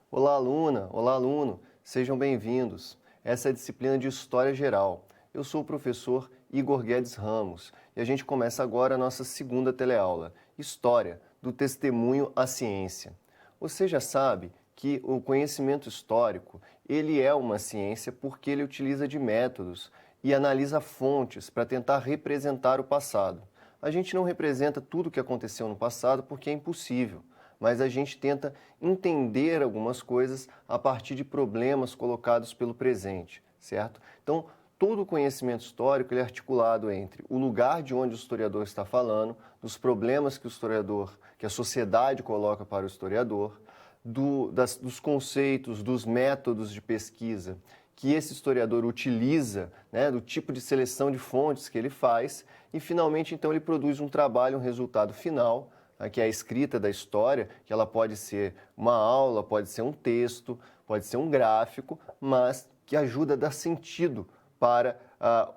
Olá, aluna! Olá, aluno! Sejam bem-vindos. Essa é a disciplina de História Geral. Eu sou o professor Igor Guedes Ramos e a gente começa agora a nossa segunda teleaula, História, do Testemunho à Ciência. Você já sabe que o conhecimento histórico, ele é uma ciência porque ele utiliza de métodos e analisa fontes para tentar representar o passado. A gente não representa tudo o que aconteceu no passado porque é impossível, mas a gente tenta entender algumas coisas a partir de problemas colocados pelo presente, certo? Então, todo o conhecimento histórico ele é articulado entre o lugar de onde o historiador está falando, dos problemas que que a sociedade coloca para o historiador, dos conceitos, dos métodos de pesquisa que esse historiador utiliza, né, do tipo de seleção de fontes que ele faz, e finalmente então ele produz um trabalho, um resultado final, que é a escrita da história, que ela pode ser uma aula, pode ser um texto, pode ser um gráfico, mas que ajuda a dar sentido para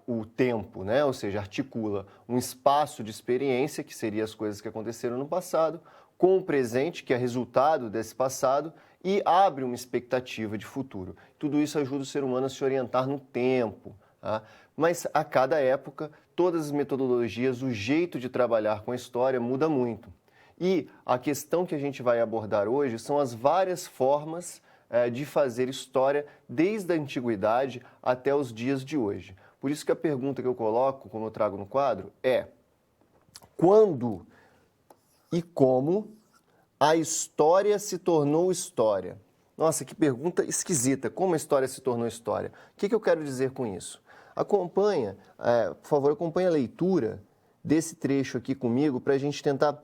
o tempo, né? Ou seja, articula um espaço de experiência, que seria as coisas que aconteceram no passado, com o presente, que é resultado desse passado, e abre uma expectativa de futuro. Tudo isso ajuda o ser humano a se orientar no tempo, tá? Mas a cada época, todas as metodologias, o jeito de trabalhar com a história muda muito. E a questão que a gente vai abordar hoje são as várias formas de fazer história desde a antiguidade até os dias de hoje. Por isso que a pergunta que eu coloco, como eu trago no quadro, é: quando e como a história se tornou história? Nossa, que pergunta esquisita. Como a história se tornou história? O que eu quero dizer com isso? Por favor, acompanhe a leitura desse trecho aqui comigo para a gente tentar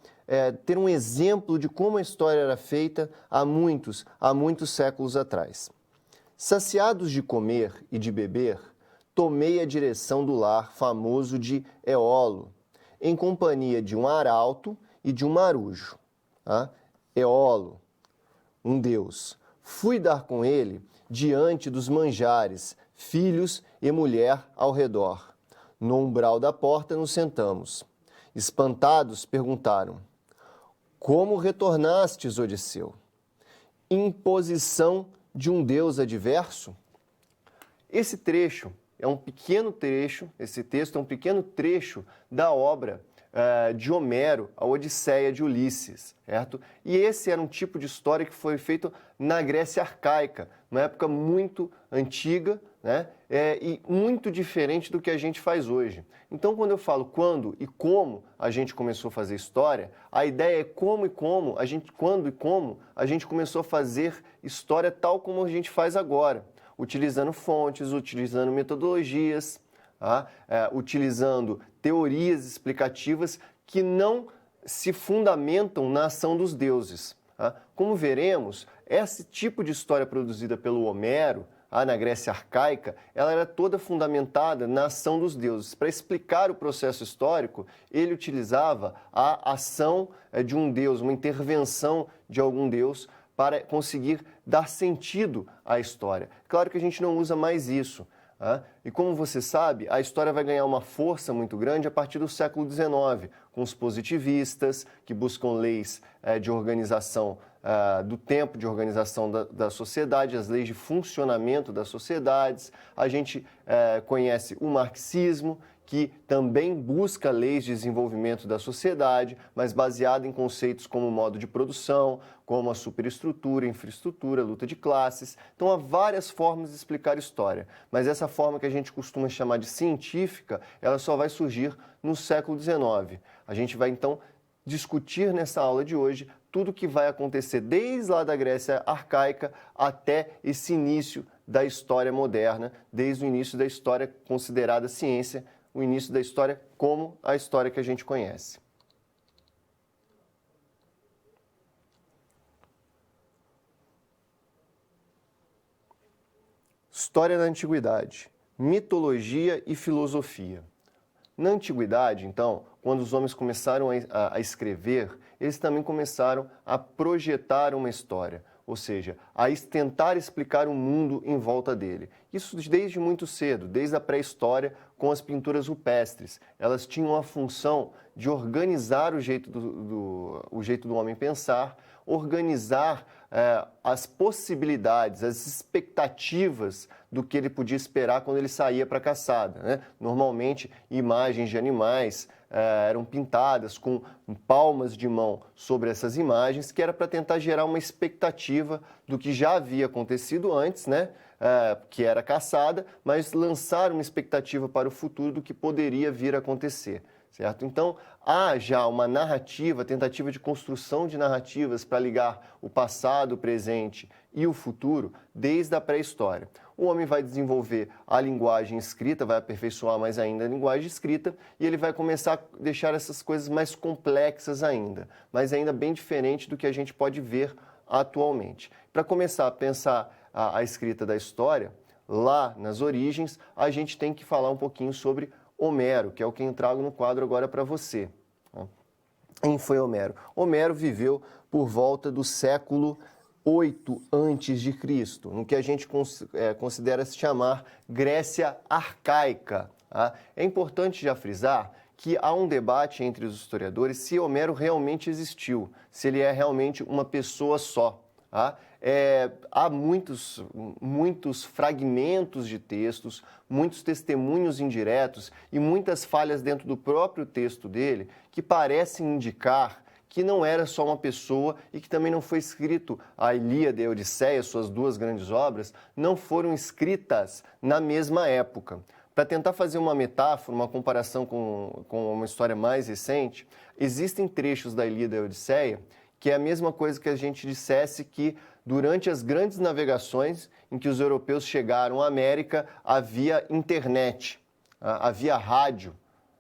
ter um exemplo de como a história era feita há muitos séculos atrás. Saciados de comer e de beber, tomei a direção do lar famoso de Éolo, em companhia de um arauto e de um marujo. Éolo, um deus. Fui dar com ele diante dos manjares, filhos e mulher ao redor. No umbral da porta nos sentamos. Espantados, perguntaram: como retornastes, Odisseu? Imposição de um deus adverso? Esse trecho é um pequeno trecho, esse texto é um pequeno trecho da obra de Homero, a Odisseia de Ulisses, certo? E esse era um tipo de história que foi feito na Grécia arcaica, uma época muito antiga, né? E muito diferente do que a gente faz hoje. Então, quando eu falo quando e como a gente começou a fazer história, a ideia é quando e como a gente começou a fazer história tal como a gente faz agora, utilizando fontes, utilizando metodologias, utilizando teorias explicativas que não se fundamentam na ação dos deuses. Como veremos, esse tipo de história produzida pelo Homero, na Grécia arcaica, ela era toda fundamentada na ação dos deuses. Para explicar o processo histórico, ele utilizava a ação de um deus, uma intervenção de algum deus para conseguir dar sentido à história. Claro que a gente não usa mais isso. E como você sabe, a história vai ganhar uma força muito grande a partir do século XIX, com os positivistas, que buscam leis de organização do tempo, de organização da sociedade, as leis de funcionamento das sociedades. A gente conhece o marxismo, que também busca leis de desenvolvimento da sociedade, mas baseado em conceitos como modo de produção, como a superestrutura, infraestrutura, luta de classes. Então, há várias formas de explicar história, mas essa forma que a gente costuma chamar de científica, ela só vai surgir no século XIX. A gente vai, então, discutir nessa aula de hoje tudo o que vai acontecer desde lá da Grécia arcaica até esse início da história moderna, desde o início da história considerada ciência, o início da história como a história que a gente conhece. História da Antiguidade, mitologia e filosofia. Na Antiguidade, então, quando os homens começaram a escrever, eles também começaram a projetar uma história, ou seja, a tentar explicar o mundo em volta dele. Isso desde muito cedo, desde a pré-história, com as pinturas rupestres. Elas tinham a função de organizar o jeito do homem pensar, organizar as possibilidades, as expectativas do que ele podia esperar quando ele saía para a caçada, né? Normalmente, imagens de animais eram pintadas com palmas de mão sobre essas imagens, que era para tentar gerar uma expectativa do que já havia acontecido antes, né? Que era a caçada, mas lançar uma expectativa para o futuro do que poderia vir a acontecer. Certo? Então, há já uma narrativa, tentativa de construção de narrativas para ligar o passado, o presente e o futuro desde a pré-história. O homem vai desenvolver a linguagem escrita, vai aperfeiçoar mais ainda a linguagem escrita e ele vai começar a deixar essas coisas mais complexas ainda, mas ainda bem diferente do que a gente pode ver atualmente. Para começar a pensar a escrita da história, lá nas origens, a gente tem que falar um pouquinho sobre Homero, que é o que eu trago no quadro agora para você. Quem foi Homero? Homero viveu por volta do século 8 a.C., no que a gente considera se chamar Grécia Arcaica. É importante já frisar que há um debate entre os historiadores se Homero realmente existiu, se ele é realmente uma pessoa só. Há muitos fragmentos de textos, muitos testemunhos indiretos e muitas falhas dentro do próprio texto dele que parecem indicar que não era só uma pessoa e que também não foi escrito a Ilíada e a Odisseia, suas duas grandes obras, não foram escritas na mesma época. Para tentar fazer uma metáfora, uma comparação com uma história mais recente, existem trechos da Ilíada e a Odisseia que é a mesma coisa que a gente dissesse que durante as grandes navegações em que os europeus chegaram à América, havia internet, havia rádio.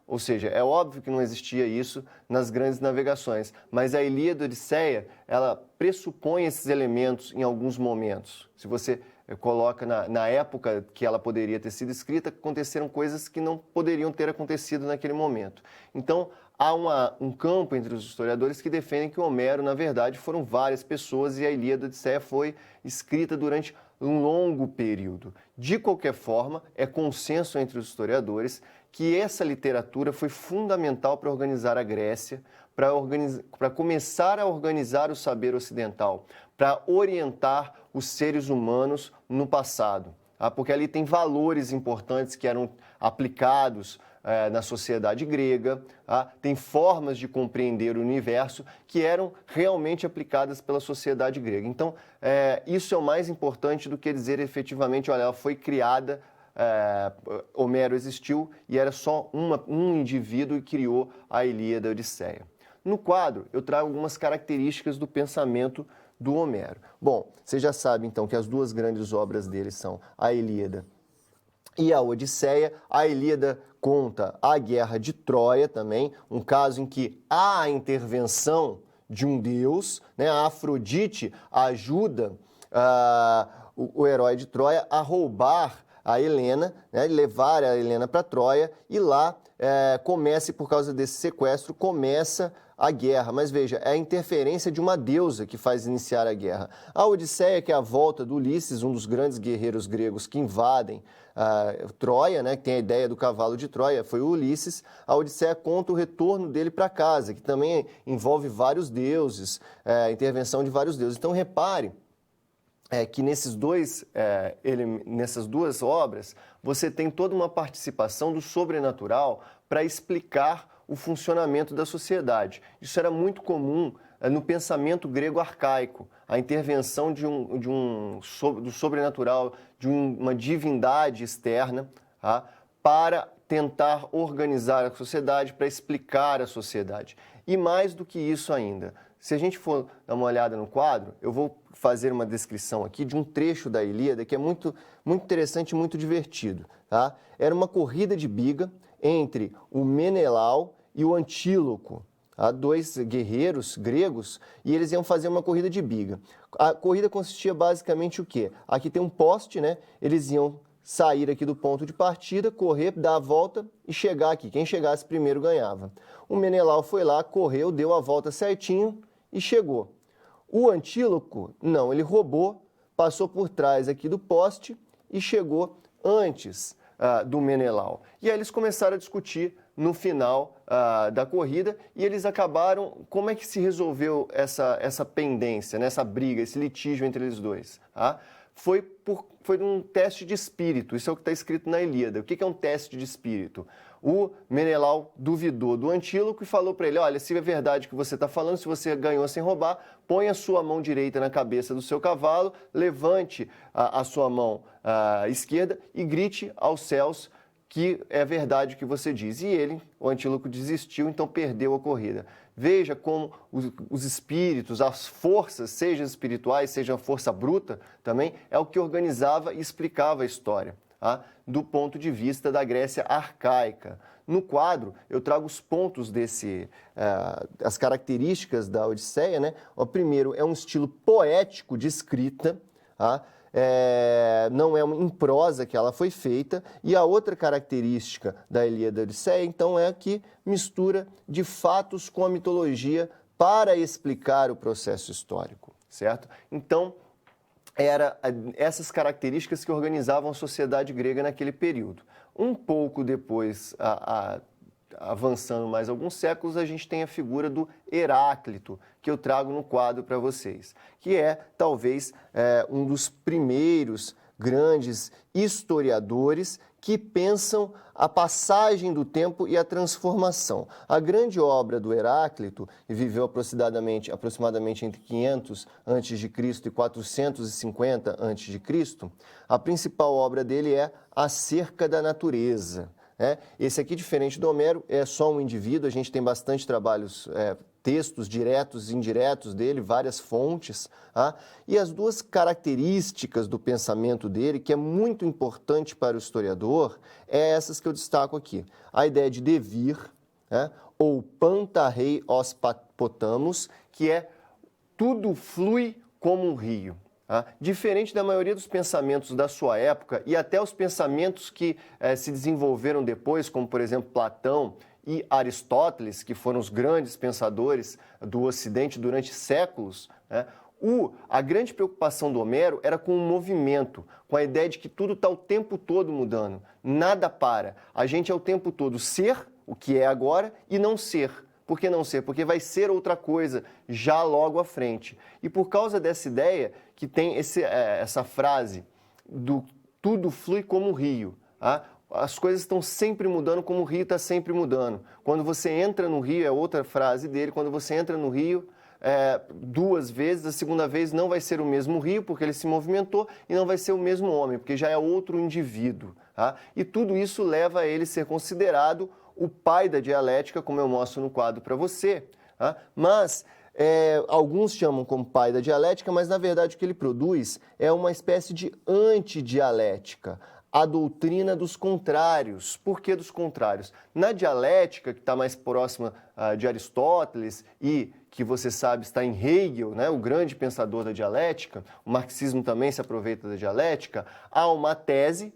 Ou seja, é óbvio que não existia isso nas grandes navegações, mas a Ilíada e a Odisseia, ela pressupõe esses elementos em alguns momentos. Se você coloca na época que ela poderia ter sido escrita, aconteceram coisas que não poderiam ter acontecido naquele momento. Então, há um campo entre os historiadores que defendem que Homero, na verdade, foram várias pessoas e a Ilíada e a Odisseia foi escrita durante um longo período. De qualquer forma, é consenso entre os historiadores que essa literatura foi fundamental para organizar a Grécia, para começar a organizar o saber ocidental, para orientar os seres humanos no passado. Porque ali tem valores importantes que eram aplicados na sociedade grega, tem formas de compreender o universo que eram realmente aplicadas pela sociedade grega. Então, isso é o mais importante do que dizer efetivamente, olha, ela foi criada, Homero existiu e era só um indivíduo que criou a Ilíada e a Odisseia. No quadro, eu trago algumas características do pensamento do Homero. Bom, você já sabe então que as duas grandes obras dele são a Ilíada e a Odisseia. A Ilíada conta a guerra de Troia também, um caso em que há a intervenção de um deus, né? A Afrodite ajuda o herói de Troia a roubar a Helena, né? Levar a Helena para Troia e lá por causa desse sequestro, começa a guerra. Mas veja, é a interferência de uma deusa que faz iniciar a guerra. A Odisseia, que é a volta do Ulisses, um dos grandes guerreiros gregos que invadem Troia, né, que tem a ideia do cavalo de Troia, foi o Ulisses. A Odisseia conta o retorno dele para casa, que também envolve vários deuses, a intervenção de vários deuses. Então, repare que nessas duas obras, você tem toda uma participação do sobrenatural para explicar o funcionamento da sociedade. Isso era muito comum no pensamento grego arcaico, a intervenção do sobrenatural, de uma divindade externa, para tentar organizar a sociedade, para explicar a sociedade. E mais do que isso ainda, se a gente for dar uma olhada no quadro, eu vou fazer uma descrição aqui de um trecho da Ilíada que é muito, muito interessante e muito divertido. Era uma corrida de biga entre o Menelau e o Antíloco, dois guerreiros gregos, e eles iam fazer uma corrida de biga. A corrida consistia basicamente o quê? Aqui tem um poste, né? Eles iam sair aqui do ponto de partida, correr, dar a volta e chegar aqui. Quem chegasse primeiro ganhava. O Menelau foi lá, correu, deu a volta certinho e chegou. O Antíloco, não, ele roubou, passou por trás aqui do poste e chegou antes do Menelau. E aí eles começaram a discutir no final da corrida, e eles acabaram... Como é que se resolveu essa pendência, né, essa briga, esse litígio entre eles dois? Tá? Foi um teste de espírito, isso é o que está escrito na Ilíada. O que é um teste de espírito? O Menelau duvidou do Antíloco e falou para ele, olha, se é verdade que você está falando, se você ganhou sem roubar, põe a sua mão direita na cabeça do seu cavalo, levante a sua mão esquerda e grite aos céus que é verdade o que você diz. E ele, o Antíloco, desistiu, então perdeu a corrida. Veja como os espíritos, as forças, sejam espirituais, seja a força bruta também, é o que organizava e explicava a história, tá? Do ponto de vista da Grécia arcaica. No quadro, eu trago os pontos as características da Odisseia, né? O primeiro é um estilo poético de escrita, tá? Não é em prosa que ela foi feita, e a outra característica da Ilíada e Odisseia, então, é que mistura de fatos com a mitologia para explicar o processo histórico, certo? Então, eram essas características que organizavam a sociedade grega naquele período. Um pouco depois, avançando mais alguns séculos, a gente tem a figura do Heráclito, que eu trago no quadro para vocês, que é, talvez, um dos primeiros grandes historiadores que pensam a passagem do tempo e a transformação. A grande obra do Heráclito, que viveu aproximadamente entre 500 a.C. e 450 a.C., a principal obra dele é Acerca da Natureza. Esse aqui, diferente do Homero, é só um indivíduo, a gente tem bastante trabalhos, textos diretos e indiretos dele, várias fontes, e as duas características do pensamento dele, que é muito importante para o historiador, é essas que eu destaco aqui. A ideia de devir, ou pantarrei os potamos, que é tudo flui como um rio. Diferente da maioria dos pensamentos da sua época e até os pensamentos que se desenvolveram depois, como, por exemplo, Platão e Aristóteles, que foram os grandes pensadores do Ocidente durante séculos, a grande preocupação do Homero era com o movimento, com a ideia de que tudo está o tempo todo mudando, nada para. A gente é o tempo todo ser, o que é agora, e não ser. Por que não ser? Porque vai ser outra coisa já logo à frente. E por causa dessa ideia que tem essa frase do tudo flui como um rio. As coisas estão sempre mudando como o rio está sempre mudando. Quando você entra no rio, é outra frase dele, quando você entra no rio duas vezes, a segunda vez não vai ser o mesmo rio, porque ele se movimentou, e não vai ser o mesmo homem, porque já é outro indivíduo. E tudo isso leva a ele ser considerado o pai da dialética, como eu mostro no quadro para você. Mas alguns chamam como pai da dialética, mas na verdade o que ele produz é uma espécie de antidialética, a doutrina dos contrários. Por que dos contrários? Na dialética, que está mais próxima de Aristóteles e que você sabe está em Hegel, né, o grande pensador da dialética, o marxismo também se aproveita da dialética, há uma tese.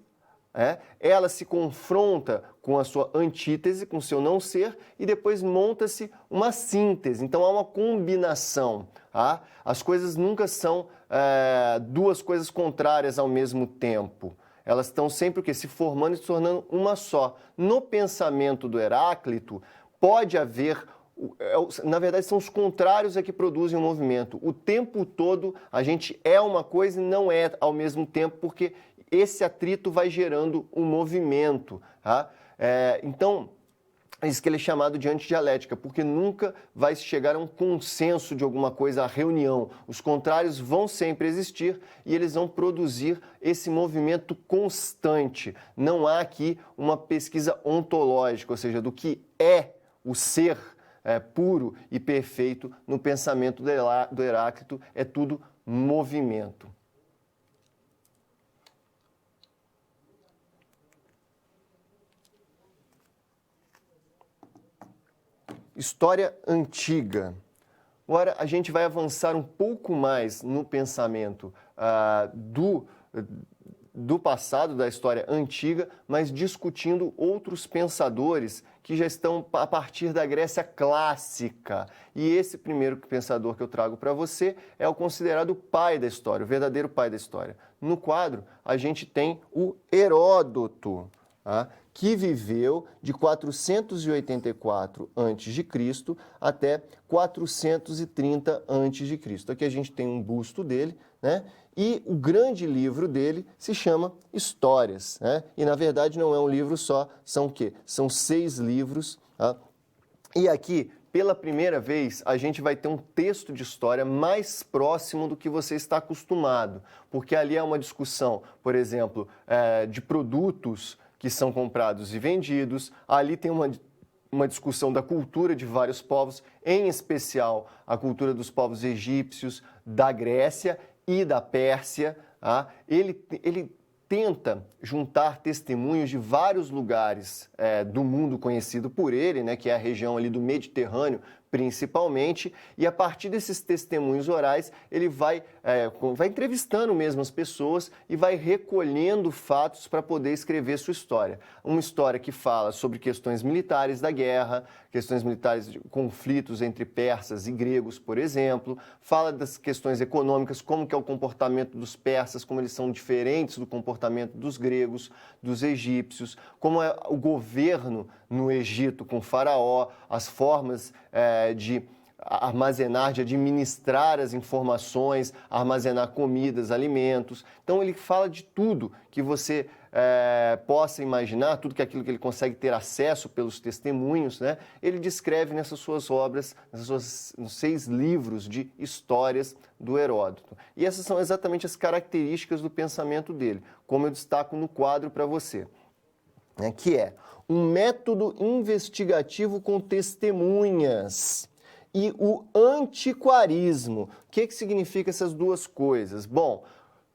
Ela se confronta com a sua antítese, com o seu não ser, e depois monta-se uma síntese. Então há uma combinação. As coisas nunca são duas coisas contrárias ao mesmo tempo. Elas estão sempre o quê? Se formando e se tornando uma só. No pensamento do Heráclito, pode haver... Na verdade, são os contrários que produzem o movimento. O tempo todo a gente é uma coisa e não é ao mesmo tempo, porque esse atrito vai gerando um movimento. Então, é isso que ele é chamado de antidialética, porque nunca vai chegar a um consenso de alguma coisa, a reunião. Os contrários vão sempre existir e eles vão produzir esse movimento constante. Não há aqui uma pesquisa ontológica, ou seja, do que é o ser puro e perfeito no pensamento do Heráclito, é tudo movimento. História antiga. Agora, a gente vai avançar um pouco mais no pensamento do passado, da história antiga, mas discutindo outros pensadores que já estão a partir da Grécia clássica. E esse primeiro pensador que eu trago para você é o considerado pai da história, o verdadeiro pai da história. No quadro, a gente tem o Heródoto, que viveu de 484 a.C. até 430 a.C. Aqui a gente tem um busto dele, né? E o grande livro dele se chama Histórias, né? E, na verdade, não é um livro só, são o quê? São 6 livros, tá? E aqui, pela primeira vez, a gente vai ter um texto de história mais próximo do que você está acostumado, porque ali é uma discussão, por exemplo, de produtos que são comprados e vendidos, ali tem uma discussão da cultura de vários povos, em especial a cultura dos povos egípcios, da Grécia e da Pérsia. Tá? Ele tenta juntar testemunhos de vários lugares do mundo conhecido por ele, né, que é a região ali do Mediterrâneo, principalmente, e a partir desses testemunhos orais, ele vai entrevistando mesmo as pessoas e vai recolhendo fatos para poder escrever sua história. Uma história que fala sobre questões militares da guerra, questões militares de conflitos entre persas e gregos, por exemplo, fala das questões econômicas, como que é o comportamento dos persas, como eles são diferentes do comportamento dos gregos, dos egípcios, como é o governo no Egito com Faraó, as formas de armazenar, de administrar as informações, armazenar comidas, alimentos. Então ele fala de tudo que você possa imaginar, tudo que aquilo que ele consegue ter acesso pelos testemunhos, né? Ele descreve nessas suas obras, nos 6 livros de histórias do Heródoto. E essas são exatamente as características do pensamento dele, como eu destaco no quadro para você, né? Que é um método investigativo com testemunhas e o antiquarismo. O que significa essas duas coisas? Bom,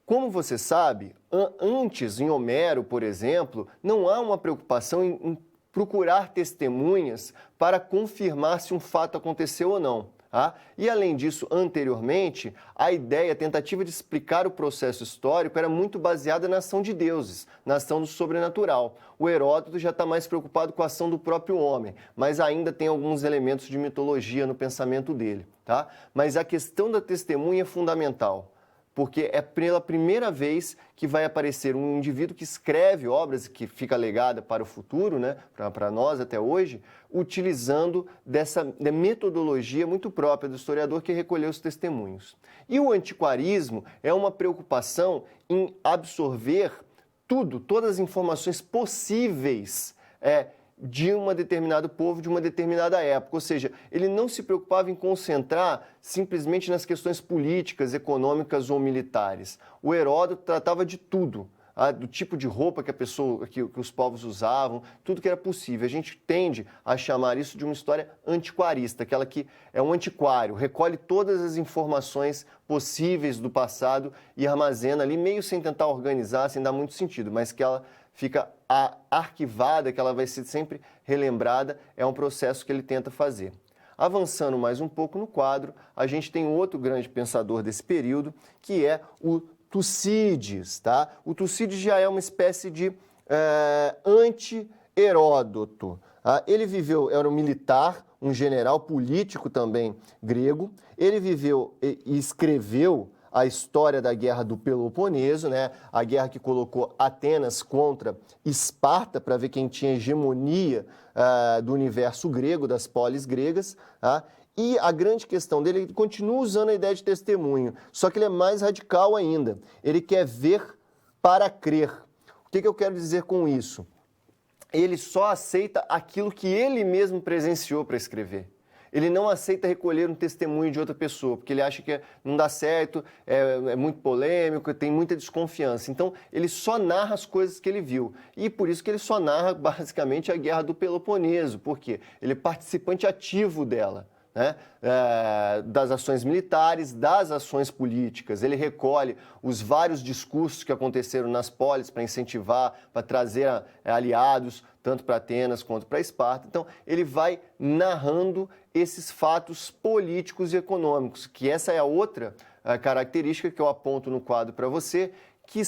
como você sabe, antes, em Homero, por exemplo, não há uma preocupação em procurar testemunhas para confirmar se um fato aconteceu ou não. Tá? E, além disso, anteriormente, a tentativa de explicar o processo histórico era muito baseada na ação de deuses, na ação do sobrenatural. O Heródoto já está mais preocupado com a ação do próprio homem, mas ainda tem alguns elementos de mitologia no pensamento dele. Tá? Mas a questão da testemunha é fundamental, porque é pela primeira vez que vai aparecer um indivíduo que escreve obras que fica legada para o futuro, né, para nós até hoje, utilizando dessa metodologia muito própria do historiador que recolheu os testemunhos. E o antiquarismo é uma preocupação em absorver todas as informações possíveis de um determinado povo, de uma determinada época. Ou seja, ele não se preocupava em concentrar simplesmente nas questões políticas, econômicas ou militares. O Heródoto tratava de tudo, do tipo de roupa que os povos usavam, tudo que era possível. A gente tende a chamar isso de uma história antiquarista, aquela que é um antiquário, recolhe todas as informações possíveis do passado e armazena ali, meio sem tentar organizar, sem dar muito sentido, mas que ela fica arquivada, que ela vai ser sempre relembrada, é um processo que ele tenta fazer. Avançando mais um pouco no quadro, a gente tem outro grande pensador desse período, que é o Tucídides. Tá? O Tucídides já é uma espécie de anti-Heródoto. Tá? Ele era um militar, um general político também grego. Ele viveu e escreveu a história da Guerra do Peloponeso, né? A guerra que colocou Atenas contra Esparta, para ver quem tinha hegemonia do universo grego, das polis gregas. Tá? E a grande questão dele, ele continua usando a ideia de testemunho, só que ele é mais radical ainda. Ele quer ver para crer. O que eu quero dizer com isso? Ele só aceita aquilo que ele mesmo presenciou para escrever. Ele não aceita recolher um testemunho de outra pessoa, porque ele acha que não dá certo, é muito polêmico, tem muita desconfiança. Então, ele só narra as coisas que ele viu. E por isso que ele só narra, basicamente, a Guerra do Peloponeso. Por quê? Ele é participante ativo dela, né? Das ações militares, das ações políticas. Ele recolhe os vários discursos que aconteceram nas polis para incentivar, para trazer aliados, tanto para Atenas quanto para Esparta. Então, ele vai narrando esses fatos políticos e econômicos, que essa é a outra característica que eu aponto no quadro para você, que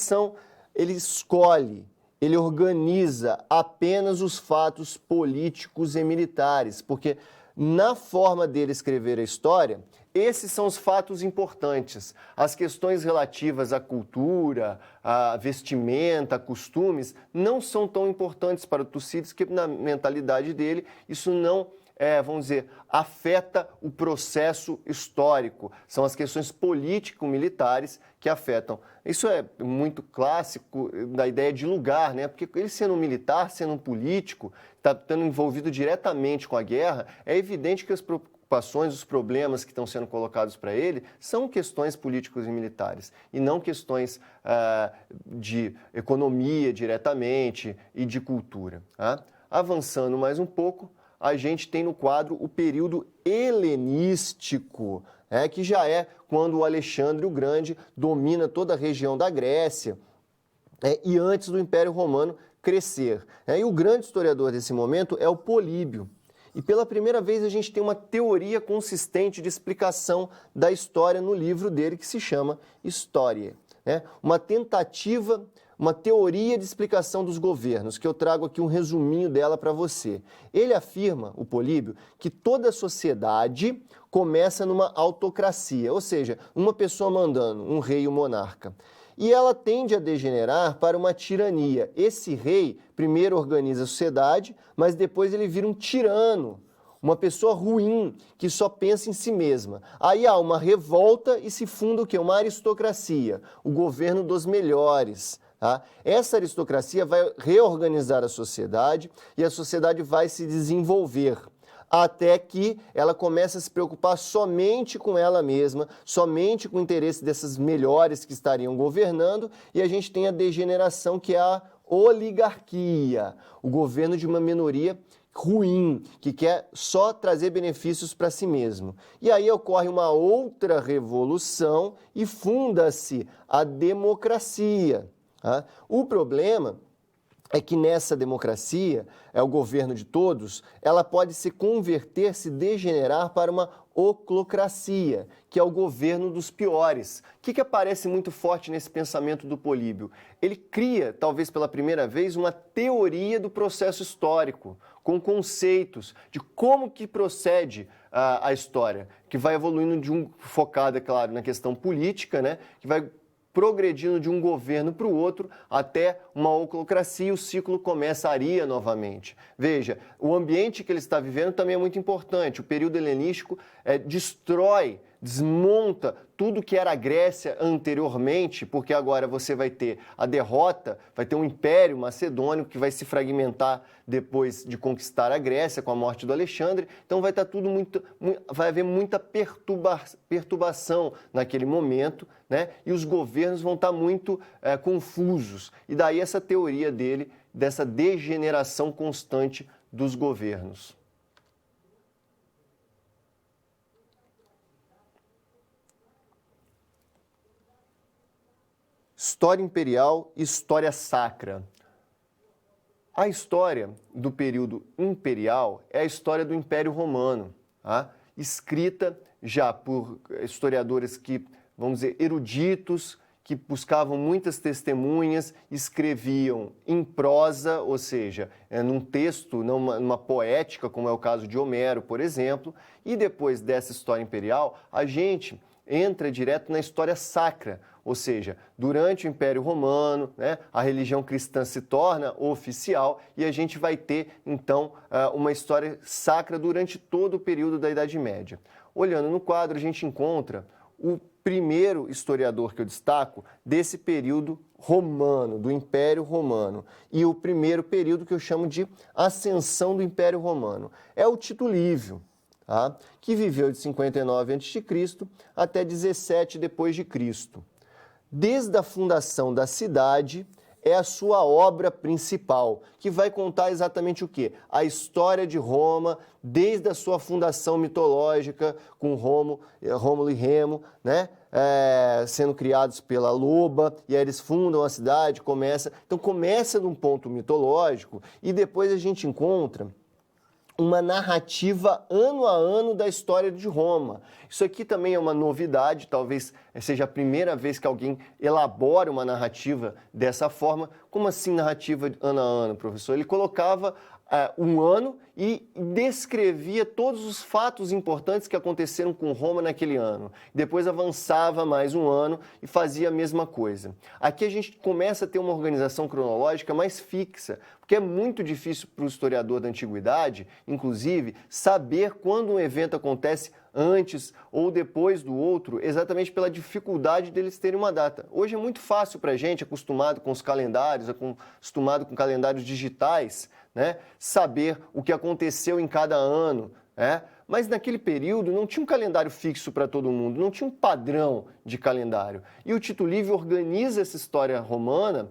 ele escolhe, ele organiza apenas os fatos políticos e militares, porque na forma dele escrever a história, esses são os fatos importantes. As questões relativas à cultura, à vestimenta, a costumes, não são tão importantes para o Tucídides, porque na mentalidade dele isso não, vamos dizer, afeta o processo histórico. São as questões político-militares que afetam. Isso é muito clássico da ideia de lugar, né? Porque ele sendo um militar, sendo um político, está estando envolvido diretamente com a guerra, é evidente que as preocupações, os problemas que estão sendo colocados para ele são questões políticos e militares, e não questões de economia diretamente e de cultura. Tá? Avançando mais um pouco, a gente tem no quadro o período helenístico, que já é quando o Alexandre o Grande domina toda a região da Grécia, e antes do Império Romano crescer. E o grande historiador desse momento é o Políbio. E pela primeira vez a gente tem uma teoria consistente de explicação da história no livro dele que se chama História. Uma tentativa, uma teoria de explicação dos governos, que eu trago aqui um resuminho dela para você. Ele afirma, o Políbio, que toda sociedade começa numa autocracia, ou seja, uma pessoa mandando, um rei e um monarca. E ela tende a degenerar para uma tirania. Esse rei primeiro organiza a sociedade, mas depois ele vira um tirano, uma pessoa ruim, que só pensa em si mesma. Aí há uma revolta e se funda o quê? Uma aristocracia, o governo dos melhores. Tá? Essa aristocracia vai reorganizar a sociedade e a sociedade vai se desenvolver, até que ela começa a se preocupar somente com ela mesma, somente com o interesse dessas melhores que estariam governando, e a gente tem a degeneração, que é a oligarquia, o governo de uma minoria ruim, que quer só trazer benefícios para si mesmo. E aí ocorre uma outra revolução e funda-se a democracia. Tá? O problema é que nessa democracia, o governo de todos, ela pode se converter, se degenerar para uma oclocracia, que é o governo dos piores. O que aparece muito forte nesse pensamento do Políbio? Ele cria, talvez pela primeira vez, uma teoria do processo histórico, com conceitos de como que procede a história, que vai evoluindo focada, é claro, na questão política, né, que vai progredindo de um governo para o outro até uma oclocracia, e o ciclo começaria novamente. Veja, o ambiente que ele está vivendo também é muito importante. O período helenístico destrói, desmonta tudo que era a Grécia anteriormente, porque agora você vai ter a derrota, vai ter um império macedônio que vai se fragmentar depois de conquistar a Grécia com a morte do Alexandre. Então vai haver muita perturbação naquele momento, né? E os governos vão estar muito confusos. E daí essa teoria dele, dessa degeneração constante dos governos. História imperial e história sacra. A história do período imperial é a história do Império Romano, tá? Escrita já por historiadores que, vamos dizer, eruditos, que buscavam muitas testemunhas, escreviam em prosa, ou seja, num texto, numa poética, como é o caso de Homero, por exemplo, e depois dessa história imperial, a gente entra direto na história sacra, ou seja, durante o Império Romano, né, a religião cristã se torna oficial e a gente vai ter, então, uma história sacra durante todo o período da Idade Média. Olhando no quadro, a gente encontra o primeiro historiador que eu destaco desse período romano, do Império Romano, e o primeiro período que eu chamo de ascensão do Império Romano. É o Tito Livio, tá? Que viveu de 59 a.C. até 17 depois de Cristo. Desde a fundação da cidade, é a sua obra principal, que vai contar exatamente o quê? A história de Roma, desde a sua fundação mitológica, com Rômulo e Remo, né? Sendo criados pela loba, e aí eles fundam a cidade, Então começa num ponto mitológico, e depois a gente encontra uma narrativa ano a ano da história de Roma. Isso aqui também é uma novidade, talvez seja a primeira vez que alguém elabora uma narrativa dessa forma. Como assim narrativa ano a ano, professor? Ele colocava um ano e descrevia todos os fatos importantes que aconteceram com Roma naquele ano. Depois avançava mais um ano e fazia a mesma coisa. Aqui a gente começa a ter uma organização cronológica mais fixa, porque é muito difícil para o historiador da antiguidade, inclusive, saber quando um evento acontece antes ou depois do outro, exatamente pela dificuldade deles terem uma data. Hoje é muito fácil para a gente, acostumado com os calendários, acostumado com calendários digitais, né, saber o que aconteceu em cada ano, né? Mas naquele período não tinha um calendário fixo para todo mundo, não tinha um padrão de calendário. E o Tito Livio organiza essa história romana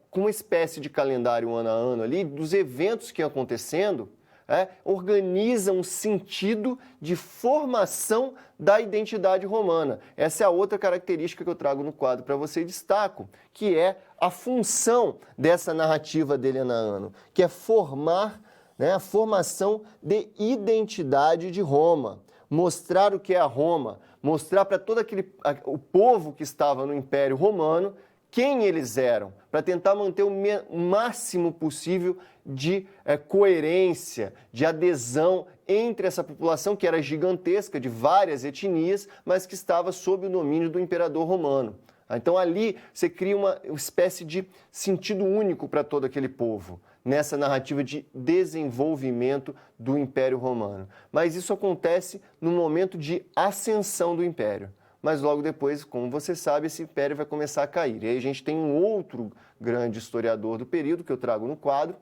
com uma espécie de calendário ano a ano ali, dos eventos que iam acontecendo, organiza um sentido de formação da identidade romana. Essa é a outra característica que eu trago no quadro para você e destaco, que é a função dessa narrativa dele ano a ano, que é formar, né, a formação de identidade de Roma, mostrar o que é a Roma, mostrar para todo o povo que estava no Império Romano quem eles eram, para tentar manter o máximo possível de coerência, de adesão entre essa população que era gigantesca, de várias etnias, mas que estava sob o domínio do imperador romano. Então ali você cria uma espécie de sentido único para todo aquele povo, nessa narrativa de desenvolvimento do Império Romano. Mas isso acontece no momento de ascensão do Império. Mas logo depois, como você sabe, esse império vai começar a cair. E aí a gente tem um outro grande historiador do período, que eu trago no quadro,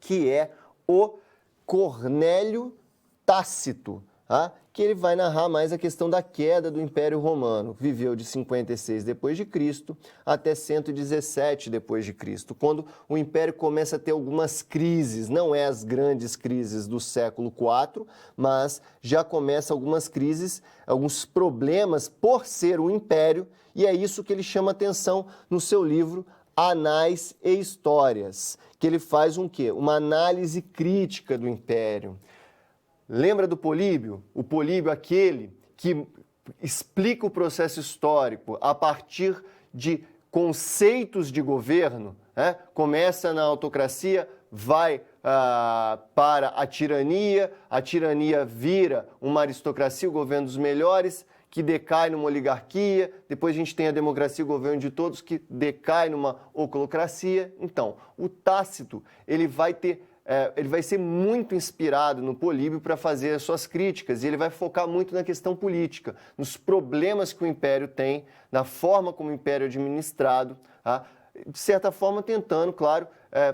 que é o Cornélio Tácito, que ele vai narrar mais a questão da queda do Império Romano. Viveu de 56 depois de Cristo até 117 depois de Cristo, quando o Império começa a ter algumas crises, não é as grandes crises do século IV, mas já começa algumas crises, alguns problemas por ser um império, e é isso que ele chama atenção no seu livro Anais e Histórias, que ele faz um quê? Uma análise crítica do Império. Lembra do Políbio? O Políbio, aquele que explica o processo histórico a partir de conceitos de governo, começa na autocracia, vai para a tirania vira uma aristocracia, o governo dos melhores, que decai numa oligarquia, depois a gente tem a democracia, o governo de todos, que decai numa oclocracia. Então, o Tácito, ele vai ser muito inspirado no Políbio para fazer as suas críticas, e ele vai focar muito na questão política, nos problemas que o Império tem, na forma como o Império é administrado, de certa forma tentando, claro,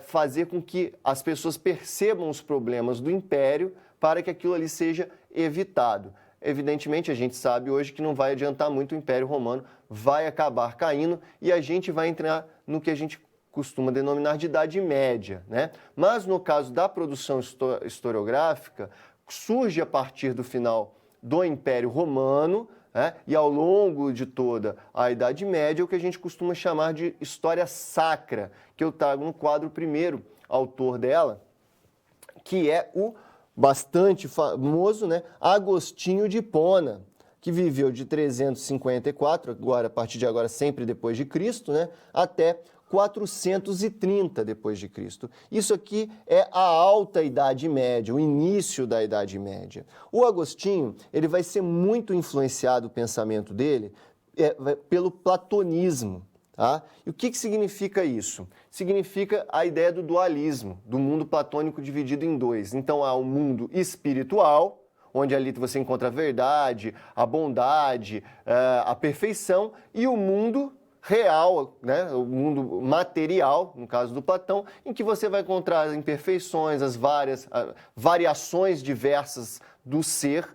fazer com que as pessoas percebam os problemas do Império para que aquilo ali seja evitado. Evidentemente, a gente sabe hoje que não vai adiantar muito, o Império Romano vai acabar caindo e a gente vai entrar no que a gente costuma denominar de Idade Média, né? Mas no caso da produção historiográfica, surge a partir do final do Império Romano, e ao longo de toda a Idade Média, o que a gente costuma chamar de história sacra, que eu trago no quadro o primeiro autor dela, que é o bastante famoso, né, Agostinho de Hipona, que viveu de 354, agora, a partir de agora sempre depois de Cristo, né, até 430 depois de Cristo. Isso aqui é a alta Idade Média, o início da Idade Média. O Agostinho, ele vai ser muito influenciado, o pensamento dele, pelo platonismo. E o que significa isso? Significa a ideia do dualismo, do mundo platônico dividido em dois. Então há o mundo espiritual, onde ali você encontra a verdade, a bondade, a perfeição, e o mundo real, né? O mundo material, no caso do Platão, em que você vai encontrar as imperfeições, as variações diversas do ser.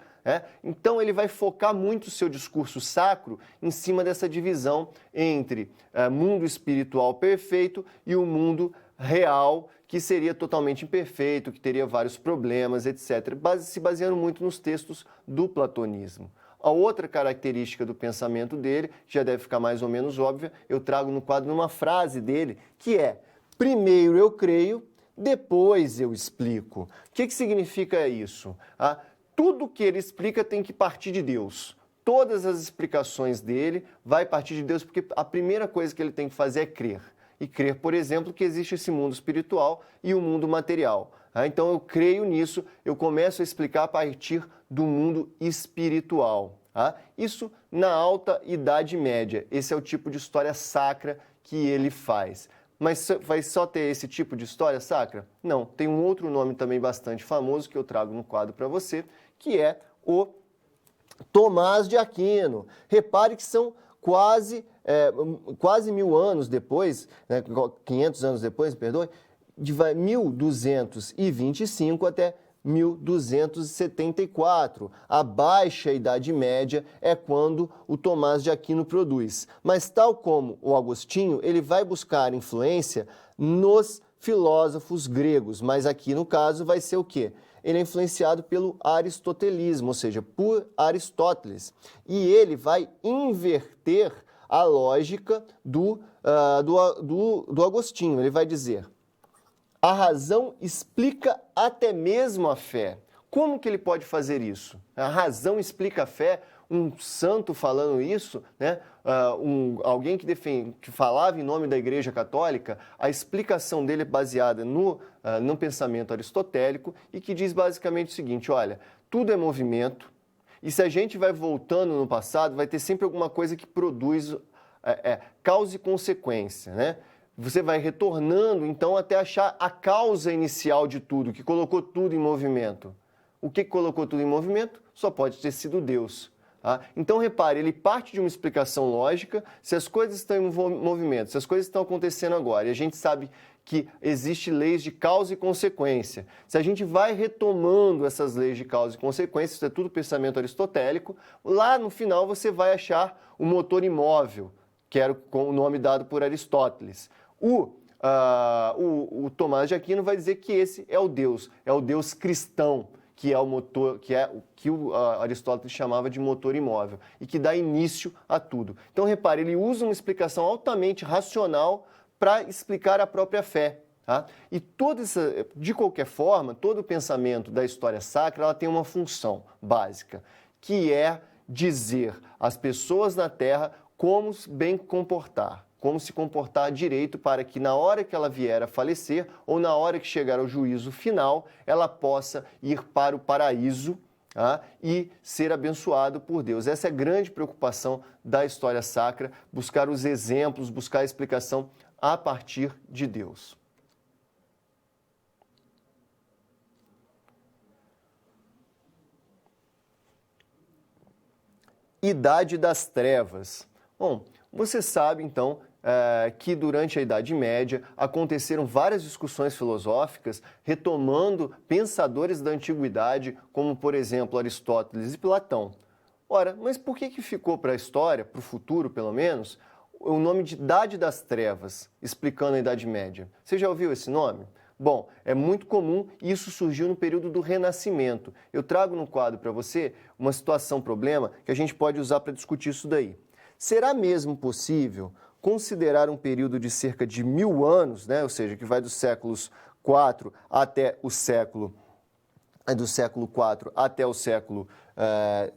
Então ele vai focar muito o seu discurso sacro em cima dessa divisão entre mundo espiritual perfeito e o mundo real, que seria totalmente imperfeito, que teria vários problemas, etc., se baseando muito nos textos do platonismo. A outra característica do pensamento dele, já deve ficar mais ou menos óbvia, eu trago no quadro uma frase dele, que é: primeiro eu creio, depois eu explico. O que significa isso? Tudo que ele explica tem que partir de Deus. Todas as explicações dele vai partir de Deus, porque a primeira coisa que ele tem que fazer é crer. e crer, por exemplo, que existe esse mundo espiritual e o mundo material. Então eu creio nisso, eu começo a explicar a partir do mundo espiritual. Isso na Alta Idade Média. Esse é o tipo de história sacra que ele faz. Mas vai só ter esse tipo de história sacra? Não, tem um outro nome também bastante famoso que eu trago no quadro para você, que é o Tomás de Aquino. Repare que são quase 1000 anos depois, 500 anos depois, me perdoe, de 1225 até 1274. A Baixa Idade Média é quando o Tomás de Aquino produz. Mas tal como o Agostinho, ele vai buscar influência nos filósofos gregos, mas aqui no caso vai ser o quê? Ele é influenciado pelo aristotelismo, ou seja, por Aristóteles. E ele vai inverter a lógica do Agostinho. Ele vai dizer: a razão explica até mesmo a fé. Como que ele pode fazer isso? A razão explica a fé, um santo falando isso, né? Alguém que falava em nome da Igreja Católica, a explicação dele é baseada no pensamento aristotélico e que diz basicamente o seguinte: olha, tudo é movimento e se a gente vai voltando no passado, vai ter sempre alguma coisa que produz causa e consequência, né? Você vai retornando, então, até achar a causa inicial de tudo, que colocou tudo em movimento. O que colocou tudo em movimento? Só pode ter sido Deus. Então, repare, ele parte de uma explicação lógica, se as coisas estão em movimento, se as coisas estão acontecendo agora, e a gente sabe que existem leis de causa e consequência. Se a gente vai retomando essas leis de causa e consequência, isso é tudo pensamento aristotélico, lá no final você vai achar o motor imóvel, que era o nome dado por Aristóteles. O Tomás de Aquino vai dizer que esse é o Deus cristão, que é o motor, que o Aristóteles chamava de motor imóvel e que dá início a tudo. Então, repare, ele usa uma explicação altamente racional para explicar a própria fé. E de qualquer forma, todo o pensamento da história sacra ela tem uma função básica, que é dizer às pessoas na Terra como bem comportar, como se comportar direito para que na hora que ela vier a falecer ou na hora que chegar ao juízo final, ela possa ir para o paraíso e ser abençoado por Deus. Essa é a grande preocupação da história sacra, buscar os exemplos, buscar a explicação a partir de Deus. Idade das Trevas. Bom, você sabe então que durante a Idade Média aconteceram várias discussões filosóficas retomando pensadores da antiguidade, como por exemplo Aristóteles e Platão. Ora, mas por que ficou para a história, para o futuro pelo menos, o nome de Idade das Trevas, explicando a Idade Média? Você já ouviu esse nome? Bom, é muito comum e isso surgiu no período do Renascimento. Eu trago no quadro para você uma situação, problema, que a gente pode usar para discutir isso daí. Será mesmo possível considerar um período de cerca de 1000 anos, né, ou seja, que vai dos séculos 4 até o século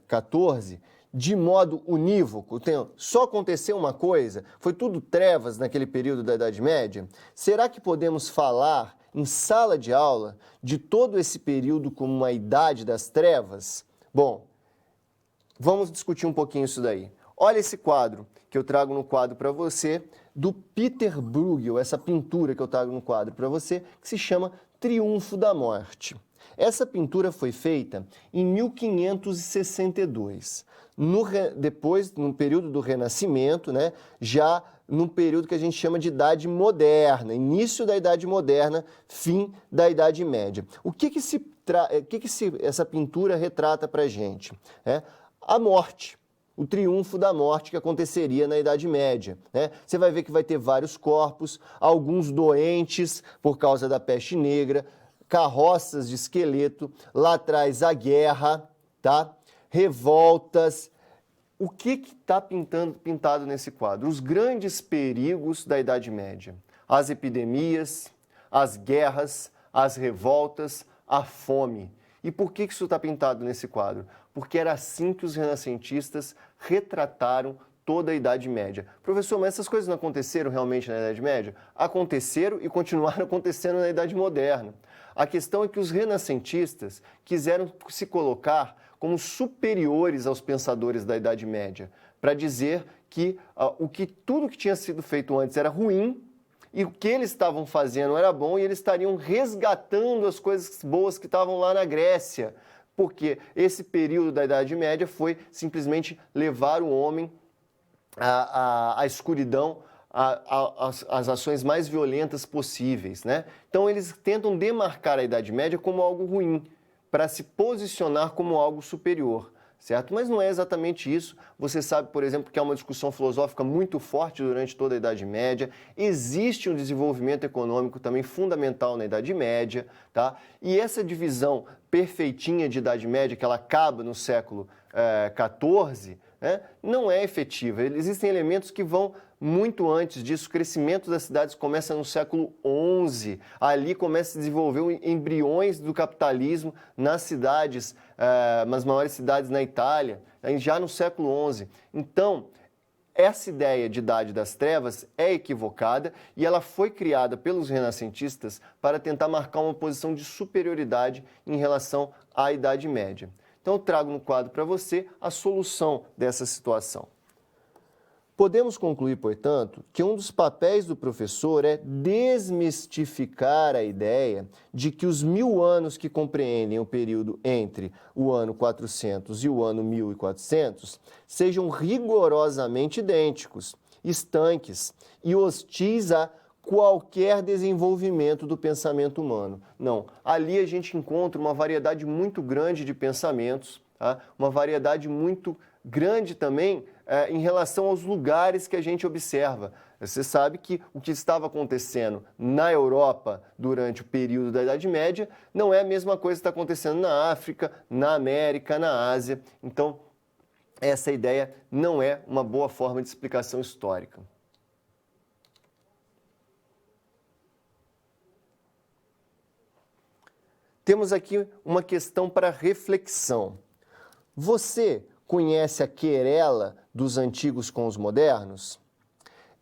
XIV, de modo unívoco? Só aconteceu uma coisa? Foi tudo trevas naquele período da Idade Média? Será que podemos falar em sala de aula de todo esse período como uma idade das trevas? Bom, vamos discutir um pouquinho isso daí. Olha esse quadro que eu trago no quadro para você, do Peter Bruegel, essa pintura que eu trago no quadro para você, que se chama Triunfo da Morte. Essa pintura foi feita em 1562, depois, no período do Renascimento, né, já num período que a gente chama de Idade Moderna, início da Idade Moderna, fim da Idade Média. O que essa pintura retrata para a gente? A morte. O triunfo da morte que aconteceria na Idade Média, né? Você vai ver que vai ter vários corpos, alguns doentes por causa da peste negra, carroças de esqueleto, lá atrás a guerra, tá? Revoltas. O que está pintado nesse quadro? Os grandes perigos da Idade Média. As epidemias, as guerras, as revoltas, a fome. E por que isso está pintado nesse quadro? Porque era assim que os renascentistas retrataram toda a Idade Média. Professor, mas essas coisas não aconteceram realmente na Idade Média? Aconteceram e continuaram acontecendo na Idade Moderna. A questão é que os renascentistas quiseram se colocar como superiores aos pensadores da Idade Média, para dizer que tudo que tinha sido feito antes era ruim e o que eles estavam fazendo era bom e eles estariam resgatando as coisas boas que estavam lá na Grécia, porque esse período da Idade Média foi simplesmente levar o homem à escuridão, às ações mais violentas possíveis, né? Então eles tentam demarcar a Idade Média como algo ruim, para se posicionar como algo superior, certo? Mas não é exatamente isso. Você sabe, por exemplo, que há uma discussão filosófica muito forte durante toda a Idade Média. Existe um desenvolvimento econômico também fundamental na Idade Média, tá? E essa divisão perfeitinha de Idade Média, que ela acaba no século XIV, né, não é efetiva. Existem elementos que vão muito antes disso. O crescimento das cidades começa no século XI. Ali começa a se desenvolver embriões do capitalismo nas cidades, nas maiores cidades na Itália, já no século XI. Então, essa ideia de Idade das Trevas é equivocada e ela foi criada pelos renascentistas para tentar marcar uma posição de superioridade em relação à Idade Média. Então, eu trago no quadro para você a solução dessa situação. Podemos concluir, portanto, que um dos papéis do professor é desmistificar a ideia de que os 1000 anos que compreendem o período entre o ano 400 e o ano 1400 sejam rigorosamente idênticos, estanques e hostis a qualquer desenvolvimento do pensamento humano. Não, ali a gente encontra uma variedade muito grande de pensamentos, tá? Uma variedade muito grande também em relação aos lugares que a gente observa. Você sabe que o que estava acontecendo na Europa durante o período da Idade Média não é a mesma coisa que está acontecendo na África, na América, na Ásia. Então, essa ideia não é uma boa forma de explicação histórica. Temos aqui uma questão para reflexão. Você conhece a querela dos antigos com os modernos?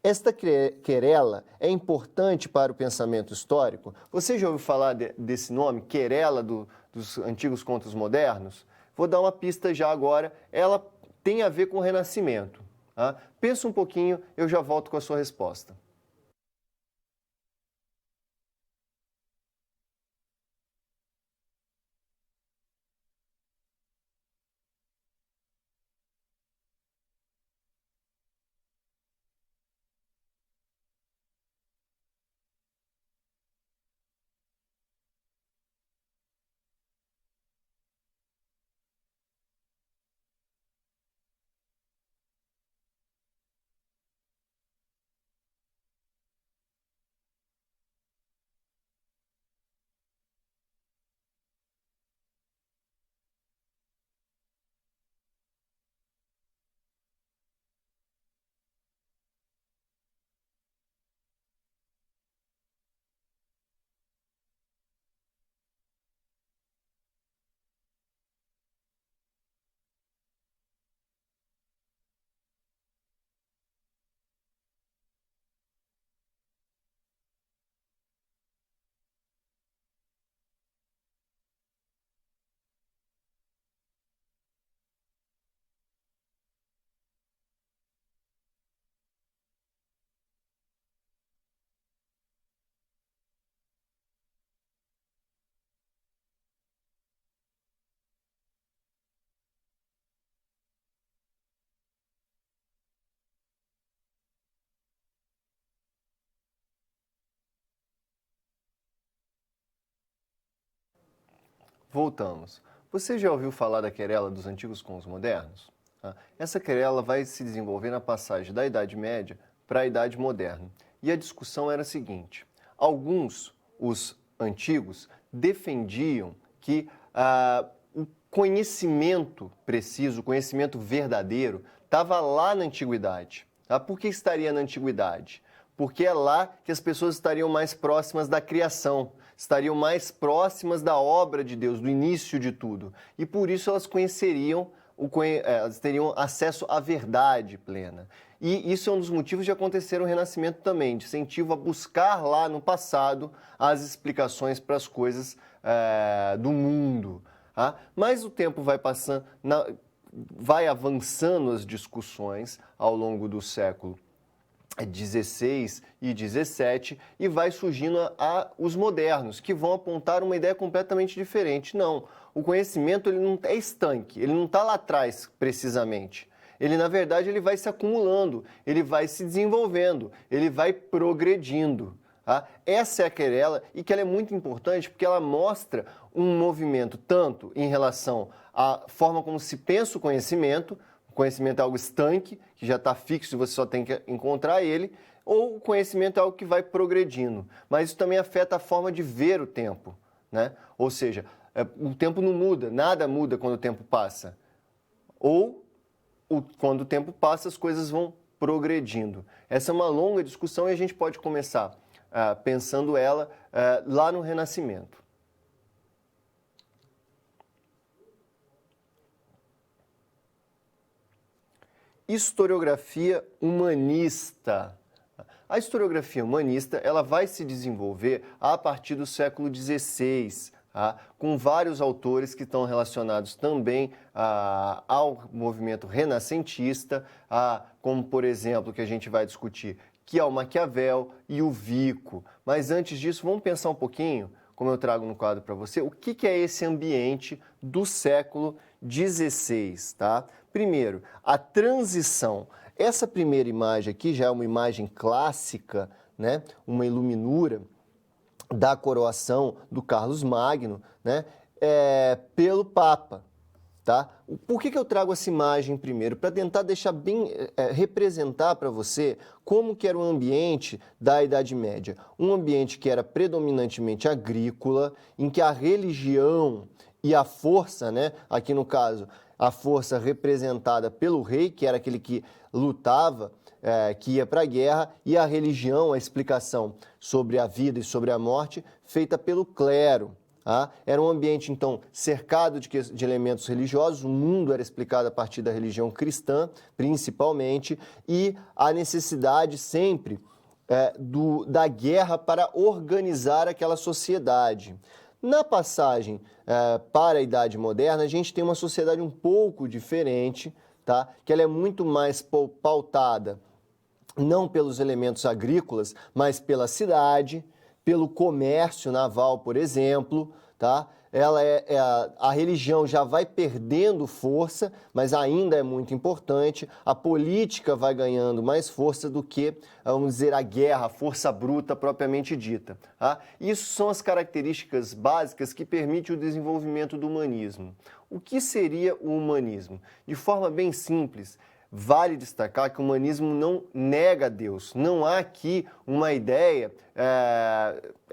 Esta querela é importante para o pensamento histórico? Você já ouviu falar desse nome, querela dos antigos contra os modernos? Vou dar uma pista já agora, ela tem a ver com o Renascimento. Tá? Pensa um pouquinho, eu já volto com a sua resposta. Voltamos. Você já ouviu falar da querela dos antigos com os modernos? Essa querela vai se desenvolver na passagem da Idade Média para a Idade Moderna. E a discussão era a seguinte: alguns, os antigos, defendiam que o conhecimento preciso, o conhecimento verdadeiro, estava lá na Antiguidade. Tá? Por que estaria na Antiguidade? Porque é lá que as pessoas estariam mais próximas da criação, estariam mais próximas da obra de Deus, do início de tudo. E por isso elas conheceriam elas teriam acesso à verdade plena. E isso é um dos motivos de acontecer o Renascimento também, de incentivo a buscar lá no passado as explicações para as coisas do mundo. Tá? Mas o tempo vai passando, vai avançando as discussões ao longo do século 16 e 17 e vai surgindo os modernos, que vão apontar uma ideia completamente diferente. Não, o conhecimento ele não é estanque, ele não está lá atrás precisamente. Ele, na verdade, ele vai se acumulando, ele vai se desenvolvendo, ele vai progredindo. Tá? Essa é a querela e que ela é muito importante porque ela mostra um movimento tanto em relação à forma como se pensa o conhecimento é algo estanque, que já está fixo e você só tem que encontrar ele, ou o conhecimento é algo que vai progredindo. Mas isso também afeta a forma de ver o tempo, né? Ou seja, o tempo não muda, nada muda quando o tempo passa. Ou quando o tempo passa, as coisas vão progredindo. Essa é uma longa discussão e a gente pode começar pensando ela lá no Renascimento. Historiografia humanista. A historiografia humanista ela vai se desenvolver a partir do século XVI, tá? Com vários autores que estão relacionados também ao movimento renascentista, como, por exemplo, que a gente vai discutir, que é o Maquiavel e o Vico. Mas antes disso, vamos pensar um pouquinho, como eu trago no quadro para você, o que é esse ambiente do século XVI, tá? Primeiro, a transição. Essa primeira imagem aqui já é uma imagem clássica, né? Uma iluminura da coroação do Carlos Magno, né? Pelo Papa. Tá? Por que eu trago essa imagem primeiro? Para tentar deixar bem, representar para você como que era o ambiente da Idade Média. Um ambiente que era predominantemente agrícola, em que a religião e a força, né? Aqui no caso, a força representada pelo rei, que era aquele que lutava, que ia para a guerra, e a religião, a explicação sobre a vida e sobre a morte, feita pelo clero. Tá? Era um ambiente, então, cercado de elementos religiosos, o mundo era explicado a partir da religião cristã, principalmente, e a necessidade sempre da guerra para organizar aquela sociedade. Na passagem para a Idade Moderna, a gente tem uma sociedade um pouco diferente, tá? Que ela é muito mais pautada não pelos elementos agrícolas, mas pela cidade, pelo comércio naval, por exemplo, tá? A religião já vai perdendo força, mas ainda é muito importante. A política vai ganhando mais força do que, vamos dizer, a guerra, a força bruta propriamente dita. Tá? Isso são as características básicas que permitem o desenvolvimento do humanismo. O que seria o humanismo? De forma bem simples, vale destacar que o humanismo não nega Deus. Não há aqui uma ideia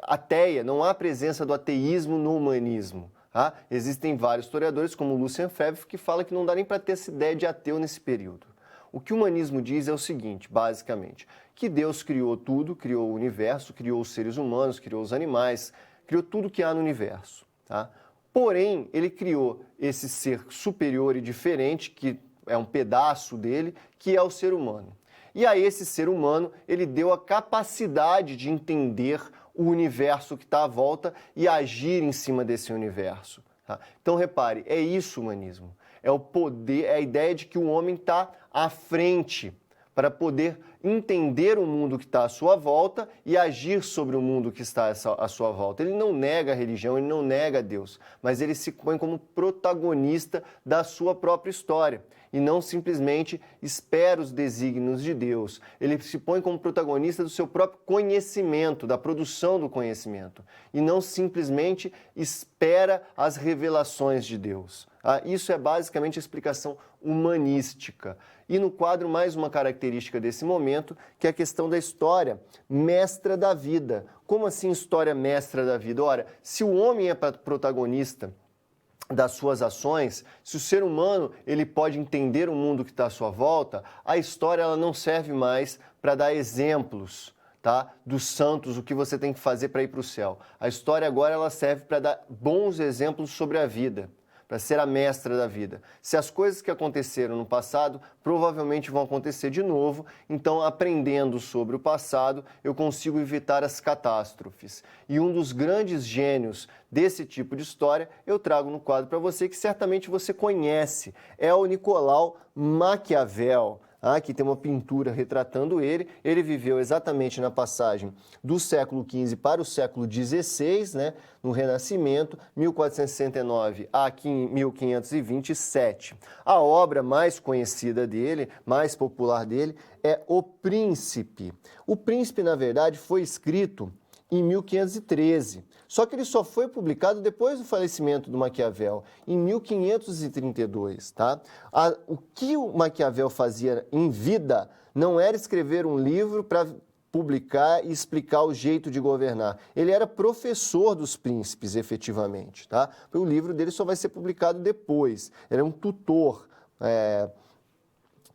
ateia, não há presença do ateísmo no humanismo. Tá? Existem vários historiadores, como Lucien Febvre, que fala que não dá nem para ter essa ideia de ateu nesse período. O que o humanismo diz é o seguinte, basicamente, que Deus criou tudo, criou o universo, criou os seres humanos, criou os animais, criou tudo que há no universo. Tá? Porém, ele criou esse ser superior e diferente, que é um pedaço dele, que é o ser humano. E a esse ser humano, ele deu a capacidade de entender o universo que está à volta e agir em cima desse universo. Tá? Então, repare, é isso o humanismo. É o poder, é a ideia de que o homem está à frente para poder entender o mundo que está à sua volta e agir sobre o mundo que está à sua volta. Ele não nega a religião, ele não nega Deus, mas ele se põe como protagonista da sua própria história e não simplesmente espera os desígnios de Deus. Ele se põe como protagonista do seu próprio conhecimento, da produção do conhecimento, e não simplesmente espera as revelações de Deus. Isso é basicamente a explicação humanística. E no quadro, mais uma característica desse momento, que é a questão da história mestra da vida. Como assim história mestra da vida? Ora, se o homem é protagonista das suas ações, se o ser humano ele pode entender o mundo que está à sua volta, a história ela não serve mais para dar exemplos, tá, dos santos, o que você tem que fazer para ir para o céu. A história agora ela serve para dar bons exemplos sobre a vida, para ser a mestra da vida. Se as coisas que aconteceram no passado provavelmente vão acontecer de novo, então aprendendo sobre o passado, eu consigo evitar as catástrofes. E um dos grandes gênios desse tipo de história eu trago no quadro para você, que certamente você conhece, é o Nicolau Maquiavel. Aqui tem uma pintura retratando ele. Ele viveu exatamente na passagem do século XV para o século XVI, né, no Renascimento, 1469 a 1527. A obra mais conhecida dele, mais popular dele, é O Príncipe. O Príncipe, na verdade, foi escrito em 1513. Só que ele só foi publicado depois do falecimento do Maquiavel, em 1532, tá? O que o Maquiavel fazia em vida não era escrever um livro para publicar e explicar o jeito de governar. Ele era professor dos príncipes, efetivamente, tá? O livro dele só vai ser publicado depois. Ele era um tutor,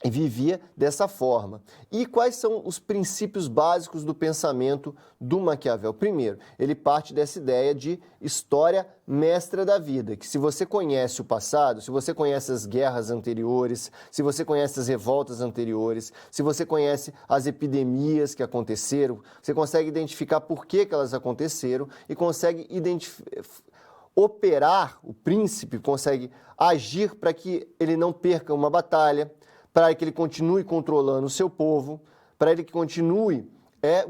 e vivia dessa forma. E quais são os princípios básicos do pensamento do Maquiavel? Primeiro, ele parte dessa ideia de história mestra da vida, que se você conhece o passado, se você conhece as guerras anteriores, se você conhece as revoltas anteriores, se você conhece as epidemias que aconteceram, você consegue identificar por que elas aconteceram e consegue operar, o príncipe consegue agir para que ele não perca uma batalha, para que ele continue controlando o seu povo, para ele que continue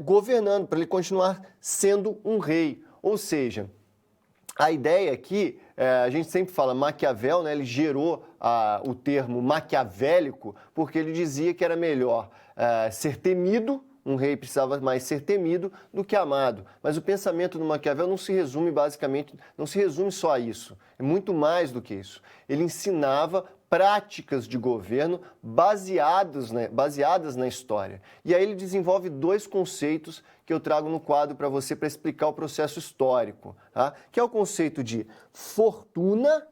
governando, para ele continuar sendo um rei. Ou seja, a ideia aqui, a gente sempre fala Maquiavel, né, ele gerou o termo maquiavélico porque ele dizia que era melhor ser temido, um rei precisava mais ser temido do que amado. Mas o pensamento do Maquiavel não se resume só a isso, é muito mais do que isso. Ele ensinava práticas de governo baseadas na história. E aí ele desenvolve dois conceitos que eu trago no quadro para você para explicar o processo histórico, tá? Que é o conceito de fortuna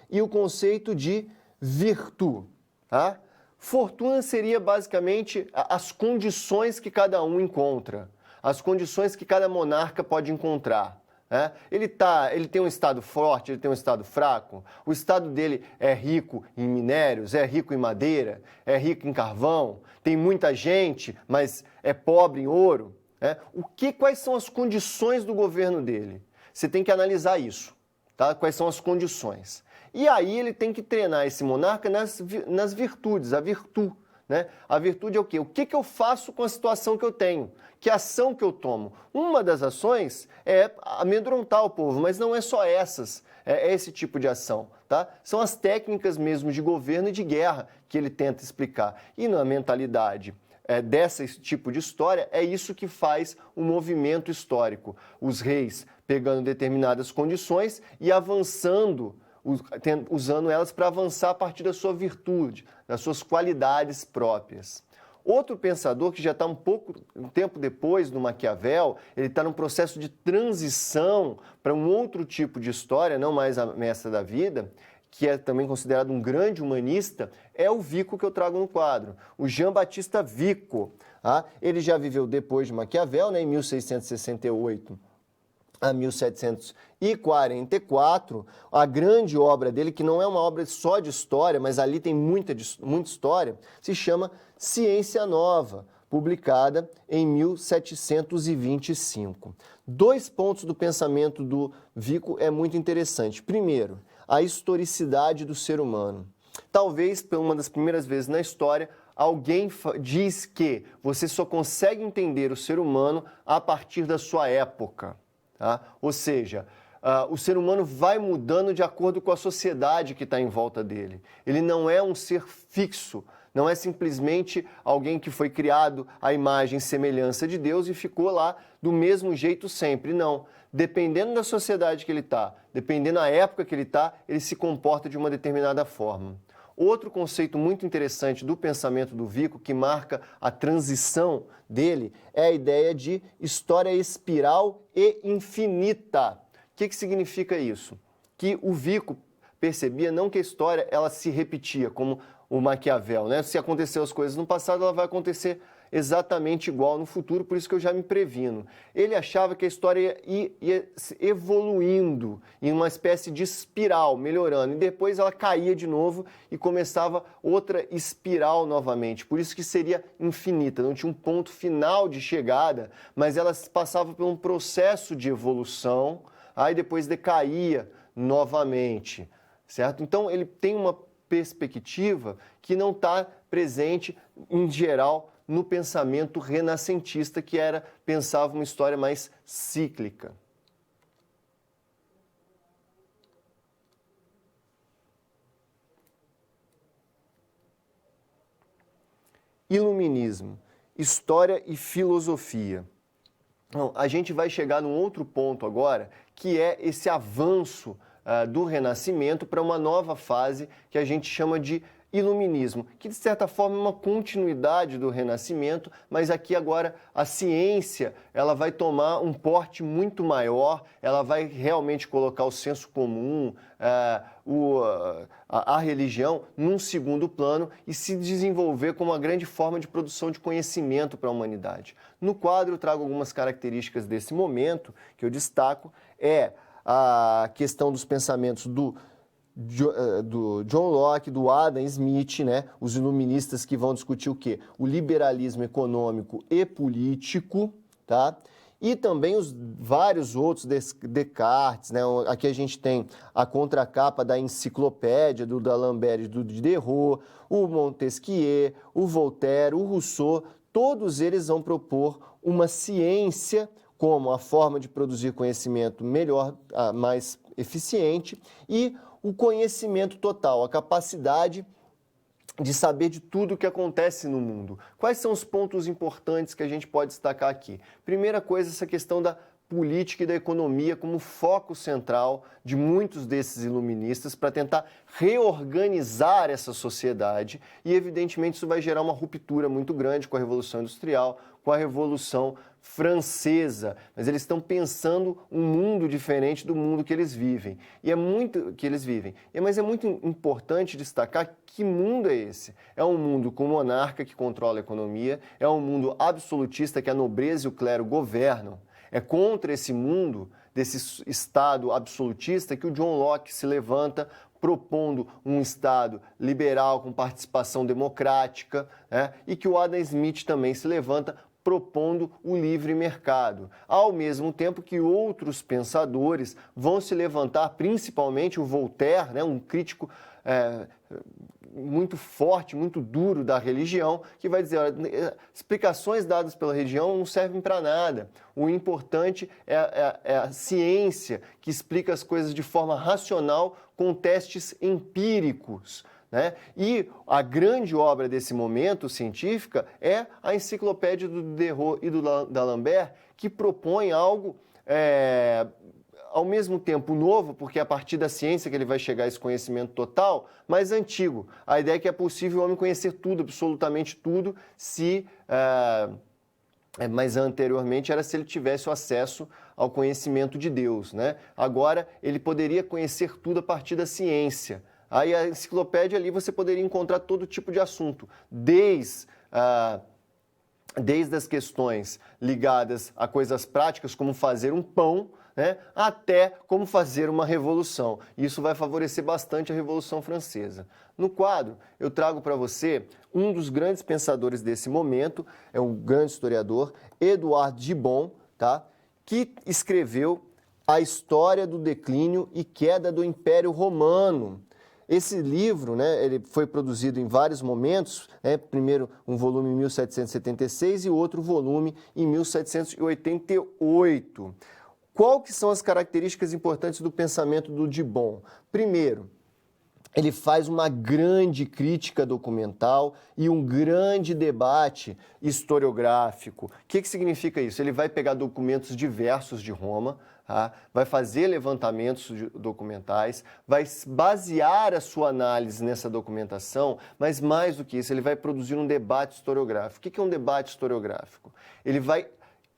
e o conceito de virtude. Tá? Fortuna seria basicamente as condições que cada um encontra, as condições que cada monarca pode encontrar. Ele tem um estado forte, ele tem um estado fraco, o estado dele é rico em minérios, é rico em madeira, é rico em carvão, tem muita gente, mas é pobre em ouro. Quais são as condições do governo dele? Você tem que analisar isso, tá? Quais são as condições. E aí ele tem que treinar esse monarca nas virtudes, a virtude. A virtude é o quê? O que eu faço com a situação que eu tenho? Que ação que eu tomo? Uma das ações é amedrontar o povo, mas não é só essas, é esse tipo de ação. Tá? São as técnicas mesmo de governo e de guerra que ele tenta explicar. E na mentalidade desse tipo de história, é isso que faz o movimento histórico. Os reis pegando determinadas condições e avançando, usando elas para avançar a partir da sua virtude, das suas qualidades próprias. Outro pensador que já está um tempo depois do Maquiavel, ele está num processo de transição para um outro tipo de história, não mais a mestra da vida, que é também considerado um grande humanista, é o Vico que eu trago no quadro, o Jean-Baptiste Vico. Ele já viveu depois de Maquiavel, em 1668 a 1744, a grande obra dele, que não é uma obra só de história, mas ali tem muita história, se chama Ciência Nova, publicada em 1725. Dois pontos do pensamento do Vico é muito interessante. Primeiro, a historicidade do ser humano. Talvez, por uma das primeiras vezes na história, alguém diz que você só consegue entender o ser humano a partir da sua época. Ou seja, o ser humano vai mudando de acordo com a sociedade que está em volta dele. Ele não é um ser fixo, não é simplesmente alguém que foi criado à imagem e semelhança de Deus e ficou lá do mesmo jeito sempre. Não. Dependendo da sociedade que ele está, dependendo da época que ele está, ele se comporta de uma determinada forma. Outro conceito muito interessante do pensamento do Vico, que marca a transição dele, é a ideia de história espiral e infinita. O que significa isso? Que o Vico percebia não que a história ela se repetia, como o Maquiavel, Se aconteceu as coisas no passado, ela vai acontecer exatamente igual no futuro, por isso que eu já me previno. Ele achava que a história ia evoluindo em uma espécie de espiral, melhorando, e depois ela caía de novo e começava outra espiral novamente. Por isso que seria infinita, não tinha um ponto final de chegada, mas ela passava por um processo de evolução, aí depois decaía novamente, certo? Então ele tem uma perspectiva que não está presente, em geral, no pensamento renascentista, que pensava uma história mais cíclica. Iluminismo, história e filosofia. Então, a gente vai chegar num outro ponto agora, que é esse avanço do Renascimento para uma nova fase que a gente chama de Iluminismo, que de certa forma é uma continuidade do Renascimento, mas aqui agora a ciência ela vai tomar um porte muito maior, ela vai realmente colocar o senso comum, a religião num segundo plano e se desenvolver como uma grande forma de produção de conhecimento para a humanidade. No quadro eu trago algumas características desse momento que eu destaco, a questão dos pensamentos do John Locke, do Adam Smith, né? Os iluministas que vão discutir o quê? O liberalismo econômico e político, tá? E também os vários outros, Descartes, né? Aqui a gente tem a contracapa da enciclopédia do D'Alembert e do Diderot, o Montesquieu, o Voltaire, o Rousseau, todos eles vão propor uma ciência como a forma de produzir conhecimento melhor, mais eficiente, e o conhecimento total, a capacidade de saber de tudo o que acontece no mundo. Quais são os pontos importantes que a gente pode destacar aqui? Primeira coisa, essa questão da política e da economia como foco central de muitos desses iluministas para tentar reorganizar essa sociedade e, evidentemente, isso vai gerar uma ruptura muito grande com a Revolução Industrial, com a Revolução Francesa, mas eles estão pensando um mundo diferente do mundo que eles vivem. Mas é muito importante destacar que mundo é esse. É um mundo com monarca que controla a economia, é um mundo absolutista que a nobreza e o clero governam. É contra esse mundo, desse Estado absolutista, que o John Locke se levanta propondo um Estado liberal com participação democrática, né? E que o Adam Smith também se levanta propondo o livre mercado, ao mesmo tempo que outros pensadores vão se levantar, principalmente o Voltaire, né, um crítico muito forte, muito duro da religião, que vai dizer, olha, explicações dadas pela religião não servem para nada. O importante é a ciência que explica as coisas de forma racional com testes empíricos. Né? E a grande obra desse momento científica é a enciclopédia do Diderot e do D'Alembert, que propõe algo ao mesmo tempo novo, porque é a partir da ciência que ele vai chegar a esse conhecimento total, mas antigo. A ideia é que é possível o homem conhecer tudo, absolutamente tudo, mas anteriormente era se ele tivesse o acesso ao conhecimento de Deus. Né? Agora ele poderia conhecer tudo a partir da ciência. Aí a enciclopédia ali você poderia encontrar todo tipo de assunto, desde as questões ligadas a coisas práticas, como fazer um pão, né, até como fazer uma revolução. Isso vai favorecer bastante a Revolução Francesa. No quadro, eu trago para você um dos grandes pensadores desse momento, é um grande historiador, Edouard Gibbon, tá, que escreveu A História do Declínio e Queda do Império Romano. Esse livro, né, ele foi produzido em vários momentos, primeiro um volume em 1776 e outro volume em 1788. Qual que são as características importantes do pensamento do Gibbon? Primeiro, ele faz uma grande crítica documental e um grande debate historiográfico. O que significa isso? Ele vai pegar documentos diversos de Roma, vai fazer levantamentos documentais, vai basear a sua análise nessa documentação, mas mais do que isso, ele vai produzir um debate historiográfico. O que é um debate historiográfico? Ele vai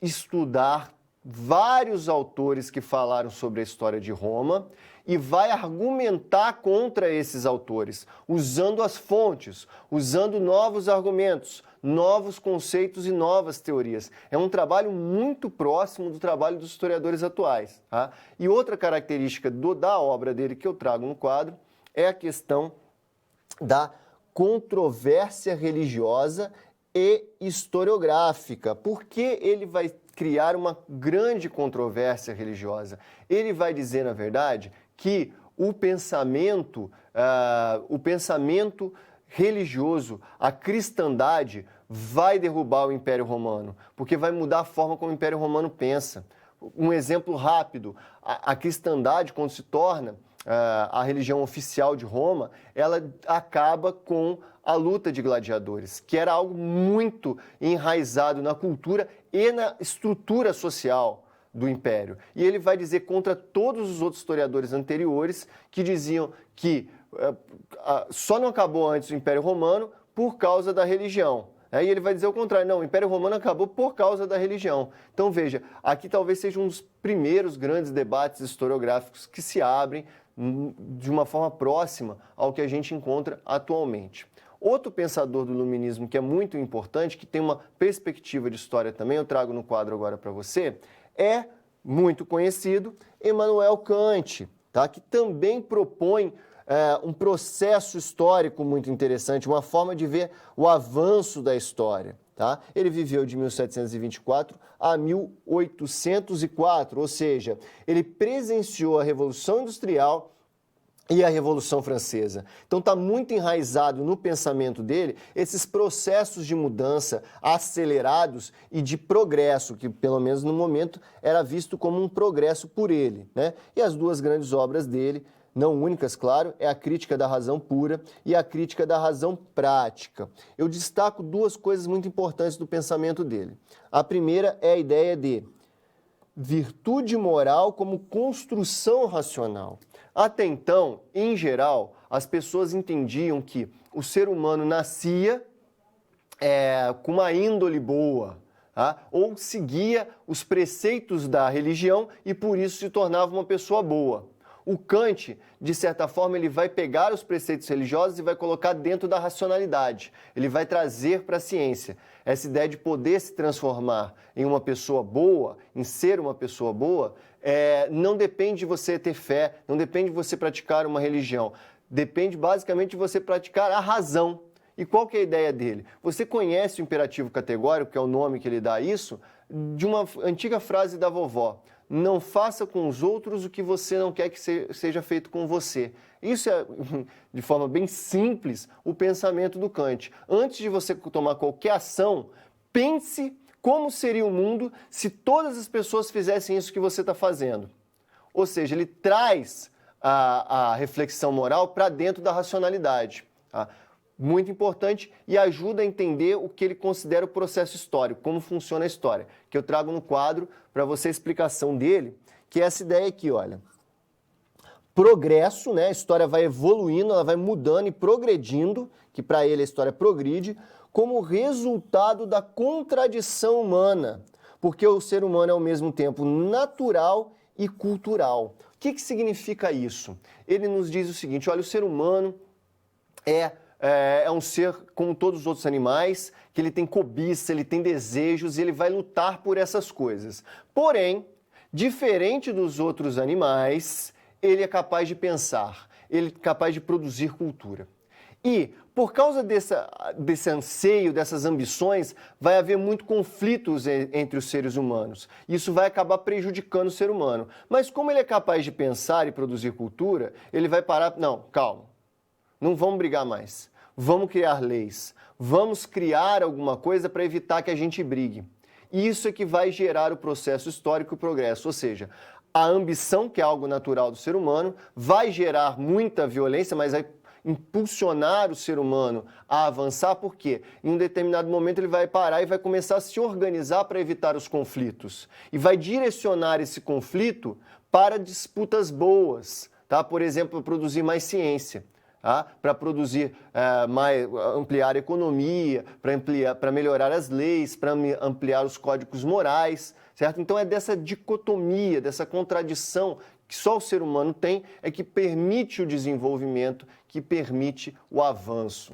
estudar vários autores que falaram sobre a história de Roma e vai argumentar contra esses autores, usando as fontes, usando novos argumentos, novos conceitos e novas teorias. É um trabalho muito próximo do trabalho dos historiadores atuais. Tá? E outra característica da obra dele que eu trago no quadro é a questão da controvérsia religiosa e historiográfica. Por que ele vai criar uma grande controvérsia religiosa? Ele vai dizer, na verdade, que o pensamento religioso, a cristandade, vai derrubar o Império Romano, porque vai mudar a forma como o Império Romano pensa. Um exemplo rápido, a cristandade, quando se torna a religião oficial de Roma, ela acaba com a luta de gladiadores, que era algo muito enraizado na cultura e na estrutura social do Império. E ele vai dizer contra todos os outros historiadores anteriores que diziam que só não acabou antes o Império Romano por causa da religião. E ele vai dizer o contrário, não, o Império Romano acabou por causa da religião. Então veja, aqui talvez seja um dos primeiros grandes debates historiográficos que se abrem de uma forma próxima ao que a gente encontra atualmente. Outro pensador do iluminismo que é muito importante, que tem uma perspectiva de história também, eu trago no quadro agora para você, é muito conhecido, Immanuel Kant, tá? Que também propõe um processo histórico muito interessante, uma forma de ver o avanço da história. Tá? Ele viveu de 1724 a 1804, ou seja, ele presenciou a Revolução Industrial e a Revolução Francesa. Então está muito enraizado no pensamento dele esses processos de mudança acelerados e de progresso, que pelo menos no momento era visto como um progresso por ele, né? E as duas grandes obras dele, não únicas, claro, é a Crítica da Razão Pura e a Crítica da Razão Prática. Eu destaco duas coisas muito importantes do pensamento dele. A primeira é a ideia de virtude moral como construção racional. Até então, em geral, as pessoas entendiam que o ser humano nascia com uma índole boa, tá? Ou seguia os preceitos da religião e por isso se tornava uma pessoa boa. O Kant, de certa forma, ele vai pegar os preceitos religiosos e vai colocar dentro da racionalidade. Ele vai trazer para a ciência essa ideia de poder se transformar em uma pessoa boa, em ser uma pessoa boa, não depende de você ter fé, não depende de você praticar uma religião. Depende basicamente de você praticar a razão. E qual que é a ideia dele? Você conhece o imperativo categórico, que é o nome que ele dá a isso, de uma antiga frase da vovó. Não faça com os outros o que você não quer que seja feito com você. Isso é, de forma bem simples, o pensamento do Kant. Antes de você tomar qualquer ação, pense como seria o mundo se todas as pessoas fizessem isso que você está fazendo. Ou seja, ele traz a reflexão moral para dentro da racionalidade. Tá? Muito importante e ajuda a entender o que ele considera o processo histórico, como funciona a história, que eu trago no quadro para você a explicação dele, que é essa ideia aqui, olha. Progresso, né? A história vai evoluindo, ela vai mudando e progredindo, que para ele a história progride, como resultado da contradição humana, porque o ser humano é ao mesmo tempo natural e cultural. O que significa isso? Ele nos diz o seguinte, olha, o ser humano é um ser como todos os outros animais, que ele tem cobiça, ele tem desejos e ele vai lutar por essas coisas. Porém, diferente dos outros animais, ele é capaz de pensar, ele é capaz de produzir cultura. E, por causa desse anseio, dessas ambições, vai haver muito conflitos entre os seres humanos. Isso vai acabar prejudicando o ser humano. Mas como ele é capaz de pensar e produzir cultura, ele vai parar... Não, calma. Não vamos brigar mais. Vamos criar leis. Vamos criar alguma coisa para evitar que a gente brigue. Isso é que vai gerar o processo histórico e o progresso. Ou seja, a ambição, que é algo natural do ser humano, vai gerar muita violência, mas vai impulsionar o ser humano a avançar, porque em um determinado momento ele vai parar e vai começar a se organizar para evitar os conflitos. E vai direcionar esse conflito para disputas boas, tá? Por exemplo, produzir mais ciência. para produzir ampliar a economia, para melhorar as leis, para ampliar os códigos morais, certo? Então é dessa dicotomia, dessa contradição que só o ser humano tem, é que permite o desenvolvimento, que permite o avanço.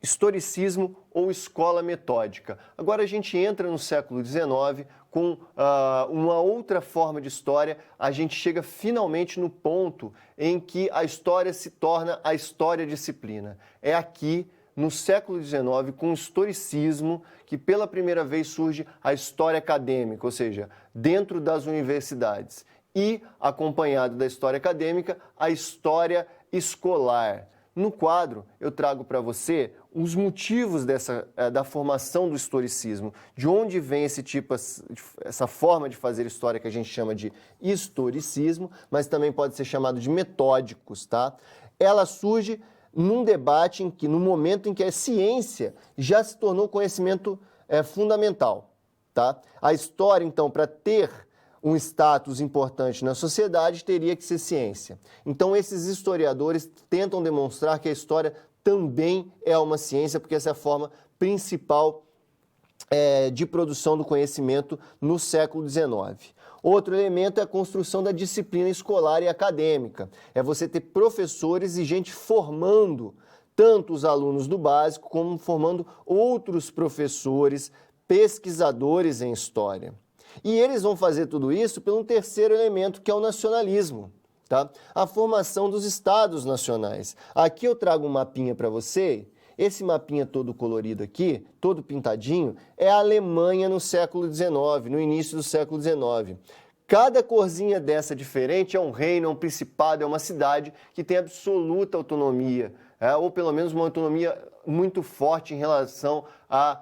Historicismo ou escola metódica. Agora a gente entra no século XIX com uma outra forma de história, a gente chega finalmente no ponto em que a história se torna a história-disciplina. É aqui, no século XIX, com o historicismo, que pela primeira vez surge a história acadêmica, ou seja, dentro das universidades, e, acompanhado da história acadêmica, a história escolar. No quadro, eu trago para você os motivos da formação do historicismo, de onde vem essa forma de fazer história que a gente chama de historicismo, mas também pode ser chamado de metódicos, tá? Ela surge num debate no momento em que a ciência já se tornou conhecimento fundamental, tá? A história, então, para ter um status importante na sociedade, teria que ser ciência. Então, esses historiadores tentam demonstrar que a história também é uma ciência, porque essa é a forma principal de produção do conhecimento no século XIX. Outro elemento é a construção da disciplina escolar e acadêmica. É você ter professores e gente formando tanto os alunos do básico, como formando outros professores, pesquisadores em história. E eles vão fazer tudo isso pelo terceiro elemento, que é o nacionalismo, tá? A formação dos estados nacionais. Aqui eu trago um mapinha para você. Esse mapinha todo colorido aqui, todo pintadinho, é a Alemanha no século XIX, no início do século XIX. Cada corzinha dessa diferente é um reino, é um principado, é uma cidade que tem absoluta autonomia, ou pelo menos uma autonomia muito forte em relação a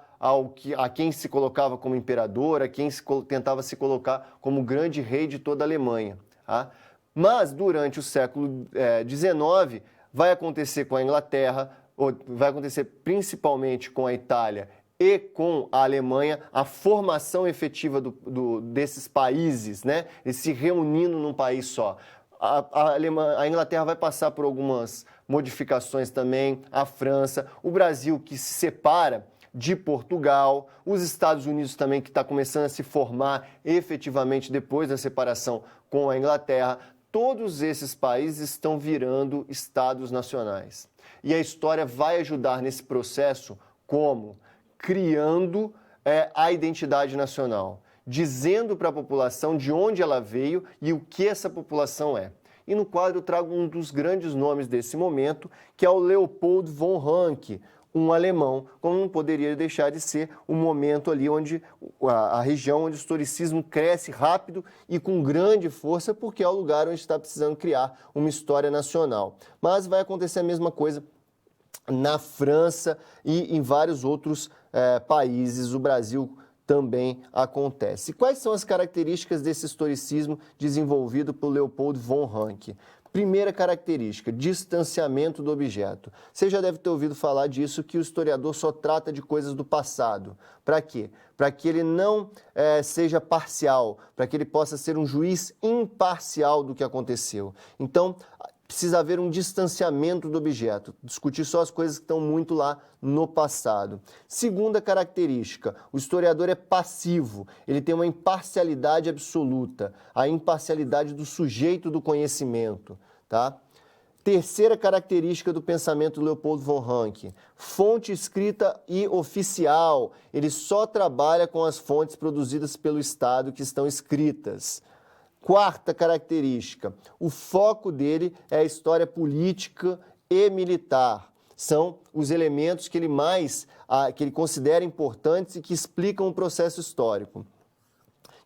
quem se colocava como imperador, a quem tentava se colocar como grande rei de toda a Alemanha. Tá? Mas durante o século XIX vai acontecer com a Inglaterra, vai acontecer principalmente com a Itália e com a Alemanha, a formação efetiva desses países, né? Eles se reunindo num país só. A Inglaterra vai passar por algumas modificações também, a França, o Brasil que se separa de Portugal, os Estados Unidos também que está começando a se formar efetivamente depois da separação com a Inglaterra. Todos esses países estão virando estados nacionais. E a história vai ajudar nesse processo como? Criando a identidade nacional, dizendo para a população de onde ela veio e o que essa população é. E no quadro eu trago um dos grandes nomes desse momento, que é o Leopold von Ranke, um alemão, como não poderia deixar de ser um momento ali onde a região onde o historicismo cresce rápido e com grande força, porque é o lugar onde está precisando criar uma história nacional. Mas vai acontecer a mesma coisa na França e em vários outros países. O Brasil também acontece. E quais são as características desse historicismo desenvolvido por Leopold von Ranke? Primeira característica, distanciamento do objeto. Você já deve ter ouvido falar disso, que o historiador só trata de coisas do passado. Para quê? Para que ele não seja parcial, para que ele possa ser um juiz imparcial do que aconteceu. Então, precisa haver um distanciamento do objeto, discutir só as coisas que estão muito lá no passado. Segunda característica, o historiador é passivo, ele tem uma imparcialidade absoluta, a imparcialidade do sujeito do conhecimento, tá? Terceira característica do pensamento do Leopold von Ranke, fonte escrita e oficial, ele só trabalha com as fontes produzidas pelo Estado que estão escritas. Quarta característica, o foco dele é a história política e militar. São os elementos que ele considera importantes e que explicam o processo histórico.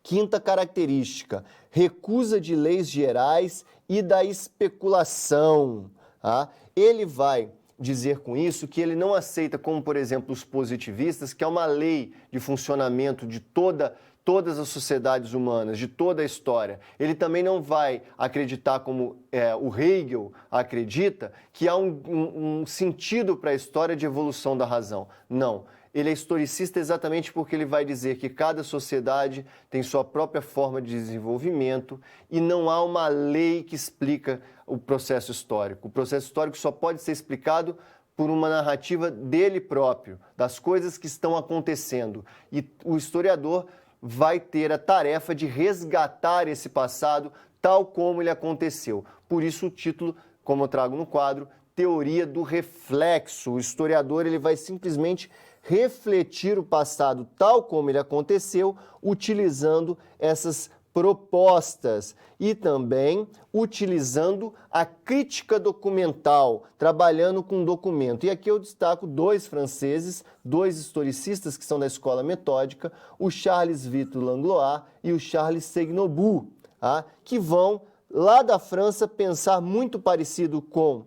Quinta característica, recusa de leis gerais e da especulação. Tá? Ele vai dizer com isso que ele não aceita, como por exemplo os positivistas, que é uma lei de funcionamento de todas as sociedades humanas, de toda a história. Ele também não vai acreditar, como o Hegel acredita, que há um sentido para a história de evolução da razão. Não. ele é historicista exatamente porque ele vai dizer que cada sociedade tem sua própria forma de desenvolvimento e não há uma lei que explica o processo histórico. O processo histórico só pode ser explicado por uma narrativa dele próprio, das coisas que estão acontecendo. E o historiador vai ter a tarefa de resgatar esse passado tal como ele aconteceu. Por isso o título, como eu trago no quadro, Teoria do Reflexo. O historiador ele vai simplesmente refletir o passado tal como ele aconteceu, utilizando essas propostas e também utilizando a crítica documental, trabalhando com documento. E aqui eu destaco dois franceses, dois historicistas que são da escola metódica, o Charles Victor Langlois e o Charles Seignobu, tá? Que vão lá da França pensar muito parecido com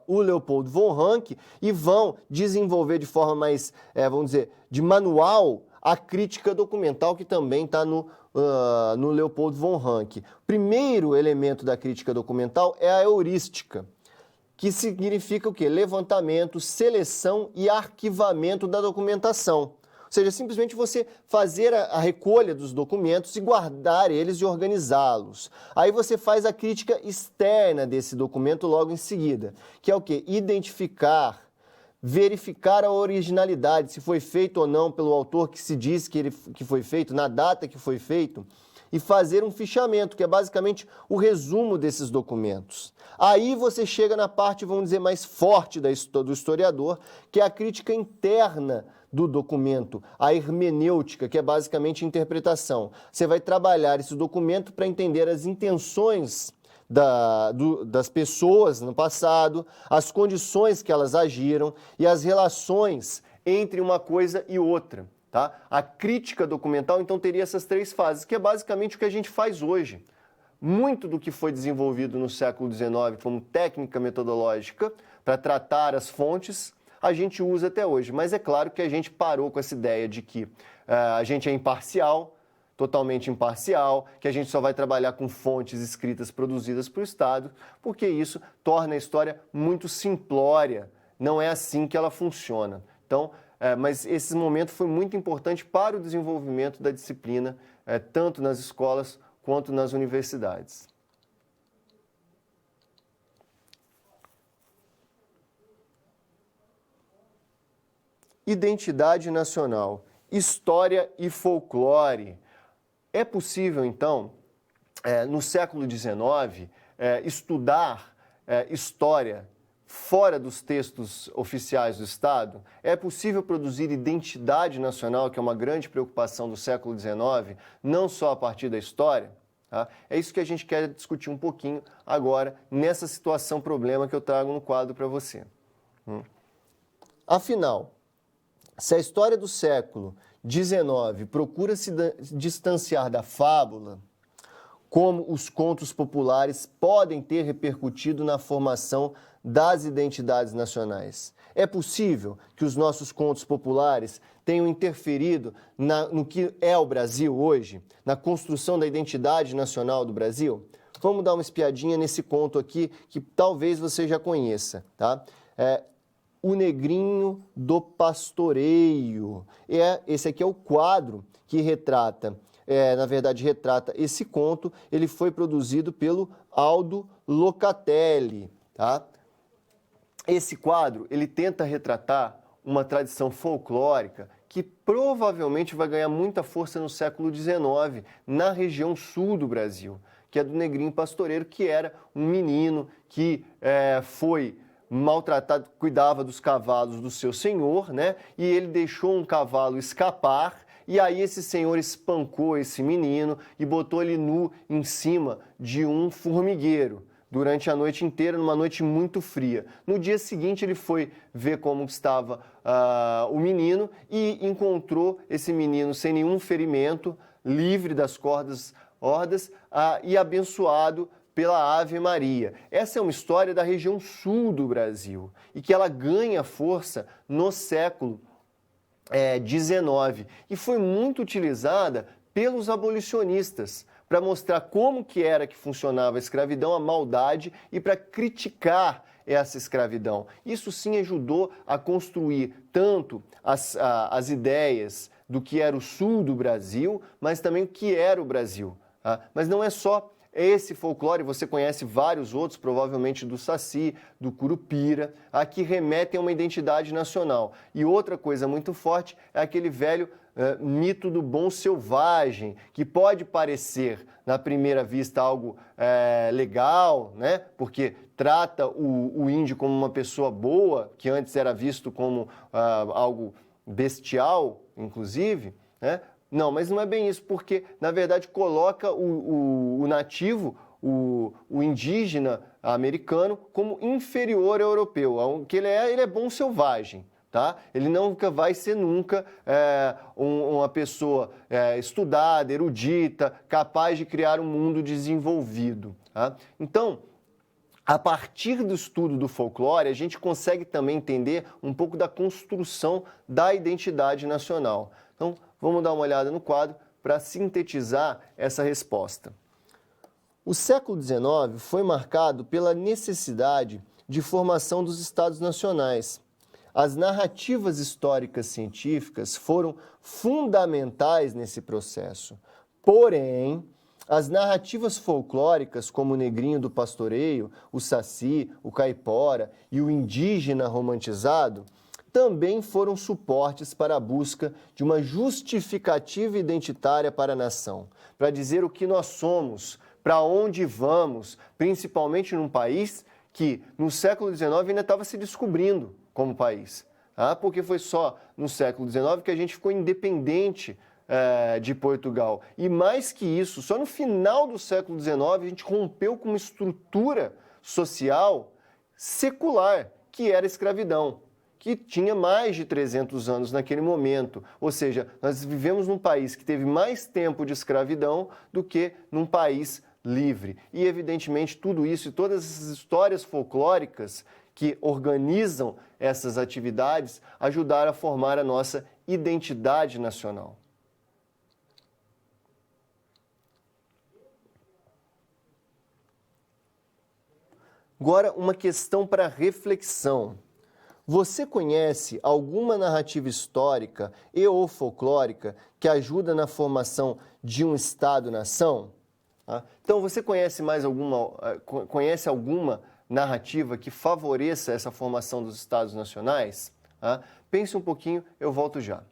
o Leopold von Ranke e vão desenvolver de forma mais, vamos dizer, de manual, a crítica documental que também está no Leopold von Ranke. Primeiro elemento da crítica documental é a heurística, que significa o quê? Levantamento, seleção e arquivamento da documentação. Ou seja, simplesmente você fazer a recolha dos documentos e guardar eles e organizá-los. Aí você faz a crítica externa desse documento logo em seguida, que é o quê? Identificar, verificar a originalidade, se foi feito ou não pelo autor que se diz que foi feito, na data que foi feito, e fazer um fichamento, que é basicamente o resumo desses documentos. Aí você chega na parte, vamos dizer, mais forte do historiador, que é a crítica interna do documento, a hermenêutica, que é basicamente interpretação. Você vai trabalhar esse documento para entender as intenções das pessoas no passado, as condições que elas agiram e as relações entre uma coisa e outra. Tá? A crítica documental, então, teria essas três fases, que é basicamente o que a gente faz hoje. Muito do que foi desenvolvido no século XIX como técnica metodológica para tratar as fontes, a gente usa até hoje. Mas é claro que a gente parou com essa ideia de que a gente é imparcial, totalmente imparcial, que a gente só vai trabalhar com fontes escritas produzidas para o Estado, porque isso torna a história muito simplória. Não é assim que ela funciona. Então, mas esse momento foi muito importante para o desenvolvimento da disciplina, tanto nas escolas quanto nas universidades. Identidade nacional, história e folclore. É possível, então, no século XIX, estudar história fora dos textos oficiais do Estado? É possível produzir identidade nacional, que é uma grande preocupação do século XIX, não só a partir da história? Tá? É isso que a gente quer discutir um pouquinho agora, nessa situação problema que eu trago no quadro para você. Afinal, se a história do século XIX procura se distanciar da fábula, como os contos populares podem ter repercutido na formação das identidades nacionais? É possível que os nossos contos populares tenham interferido no que é o Brasil hoje, na construção da identidade nacional do Brasil? Vamos dar uma espiadinha nesse conto aqui, que talvez você já conheça, tá? O Negrinho do Pastoreio. Esse aqui é o quadro que retrata, retrata esse conto. Ele foi produzido pelo Aldo Locatelli, tá? Esse quadro, ele tenta retratar uma tradição folclórica que provavelmente vai ganhar muita força no século XIX, na região sul do Brasil, que é do Negrinho Pastoreiro, que era um menino que foi maltratado, cuidava dos cavalos do seu senhor, né? E ele deixou um cavalo escapar, e aí esse senhor espancou esse menino e botou ele nu em cima de um formigueiro durante a noite inteira, numa noite muito fria. No dia seguinte ele foi ver como estava o menino e encontrou esse menino sem nenhum ferimento, livre das cordas e abençoado pela Ave Maria. Essa é uma história da região sul do Brasil e que ela ganha força no século XIX e foi muito utilizada pelos abolicionistas para mostrar como que era que funcionava a escravidão, a maldade e para criticar essa escravidão. Isso sim ajudou a construir tanto as ideias do que era o sul do Brasil, mas também o que era o Brasil. Tá? Mas não é só esse folclore, você conhece vários outros, provavelmente do Saci, do Curupira, que remetem a uma identidade nacional. E outra coisa muito forte é aquele velho mito do bom selvagem, que pode parecer, na primeira vista, algo legal, né? Porque trata o índio como uma pessoa boa, que antes era visto como algo bestial, inclusive, né? Não, mas não é bem isso, porque, na verdade, coloca o nativo, o indígena americano, como inferior ao europeu, que ele é bom selvagem. Tá? Ele nunca vai ser uma pessoa estudada, erudita, capaz de criar um mundo desenvolvido. Tá? Então, a partir do estudo do folclore, a gente consegue também entender um pouco da construção da identidade nacional. Então, vamos dar uma olhada no quadro para sintetizar essa resposta. O século XIX foi marcado pela necessidade de formação dos Estados nacionais. As narrativas históricas científicas foram fundamentais nesse processo. Porém, as narrativas folclóricas, como o negrinho do pastoreio, o saci, o caipora e o indígena romantizado, também foram suportes para a busca de uma justificativa identitária para a nação, para dizer o que nós somos, para onde vamos, principalmente num país que no século XIX ainda estava se descobrindo como país, porque foi só no século XIX que a gente ficou independente de Portugal. E mais que isso, só no final do século XIX a gente rompeu com uma estrutura social secular, que era a escravidão, que tinha mais de 300 anos naquele momento. Ou seja, nós vivemos num país que teve mais tempo de escravidão do que num país livre. E, evidentemente, tudo isso e todas essas histórias folclóricas que organizam essas atividades ajudaram a formar a nossa identidade nacional. Agora, uma questão para reflexão. Você conhece alguma narrativa histórica e ou folclórica que ajuda na formação de um Estado-nação? Então, você conhece conhece alguma narrativa que favoreça essa formação dos Estados nacionais? Pense um pouquinho, eu volto já.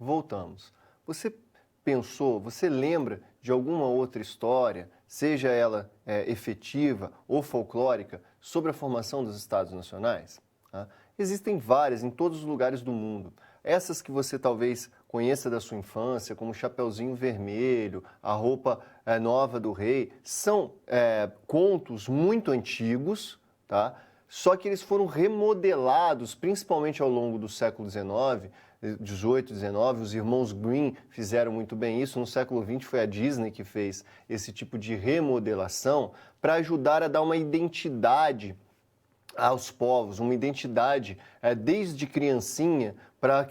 Voltamos. Você lembra de alguma outra história, seja ela efetiva ou folclórica, sobre a formação dos Estados nacionais? Existem várias em todos os lugares do mundo. Essas que você talvez conheça da sua infância, como o Chapeuzinho Vermelho, a roupa nova do rei, são contos muito antigos, tá? Só que eles foram remodelados, principalmente ao longo do século XIX, 18, 19, os irmãos Grimm fizeram muito bem isso. No século XX foi a Disney que fez esse tipo de remodelação para ajudar a dar uma identidade aos povos, uma identidade desde criancinha para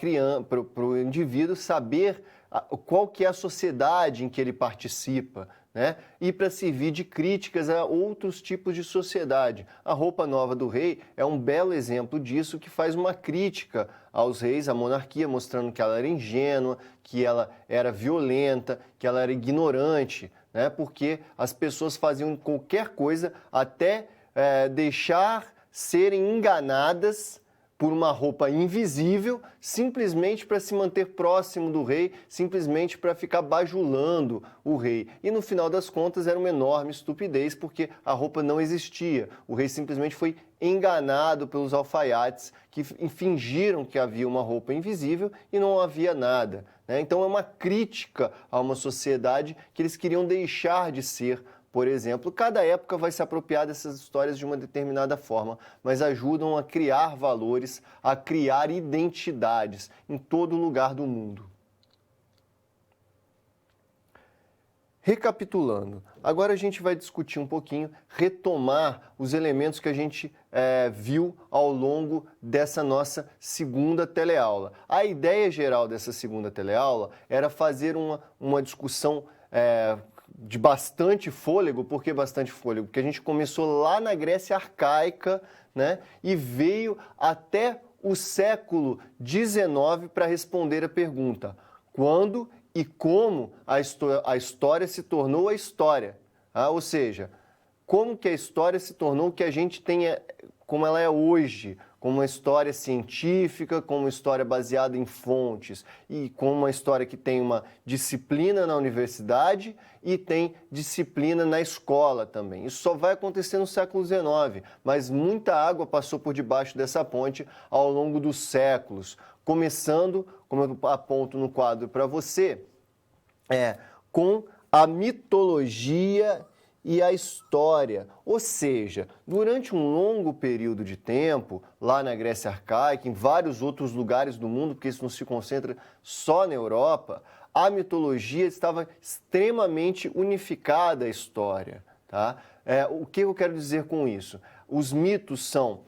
o indivíduo saber qual que é a sociedade em que ele participa, né? E para servir de críticas a outros tipos de sociedade. A roupa nova do rei é um belo exemplo disso, que faz uma crítica aos reis, à monarquia, mostrando que ela era ingênua, que ela era violenta, que ela era ignorante, né? Porque as pessoas faziam qualquer coisa até deixar serem enganadas por uma roupa invisível, simplesmente para se manter próximo do rei, simplesmente para ficar bajulando o rei. E no final das contas era uma enorme estupidez, porque a roupa não existia. O rei simplesmente foi enganado pelos alfaiates que fingiram que havia uma roupa invisível e não havia nada, né? Então é uma crítica a uma sociedade que eles queriam deixar de ser. Por exemplo, cada época vai se apropriar dessas histórias de uma determinada forma, mas ajudam a criar valores, a criar identidades em todo lugar do mundo. Recapitulando, agora a gente vai discutir um pouquinho, retomar os elementos que a gente viu ao longo dessa nossa segunda teleaula. A ideia geral dessa segunda teleaula era fazer uma discussão de bastante fôlego. Por que bastante fôlego? Porque a gente começou lá na Grécia Arcaica, né, e veio até o século XIX para responder a pergunta: quando e como a história se tornou a história? Ou seja, como que a história se tornou o que a gente tem, como ela é hoje, como uma história científica, como uma história baseada em fontes e como uma história que tem uma disciplina na universidade e tem disciplina na escola também. Isso só vai acontecer no século XIX, mas muita água passou por debaixo dessa ponte ao longo dos séculos, começando, como eu aponto no quadro para você, com a mitologia e a história. Ou seja, durante um longo período de tempo, lá na Grécia Arcaica, em vários outros lugares do mundo, porque isso não se concentra só na Europa, a mitologia estava extremamente unificada à história, tá? O que eu quero dizer com isso? Os mitos são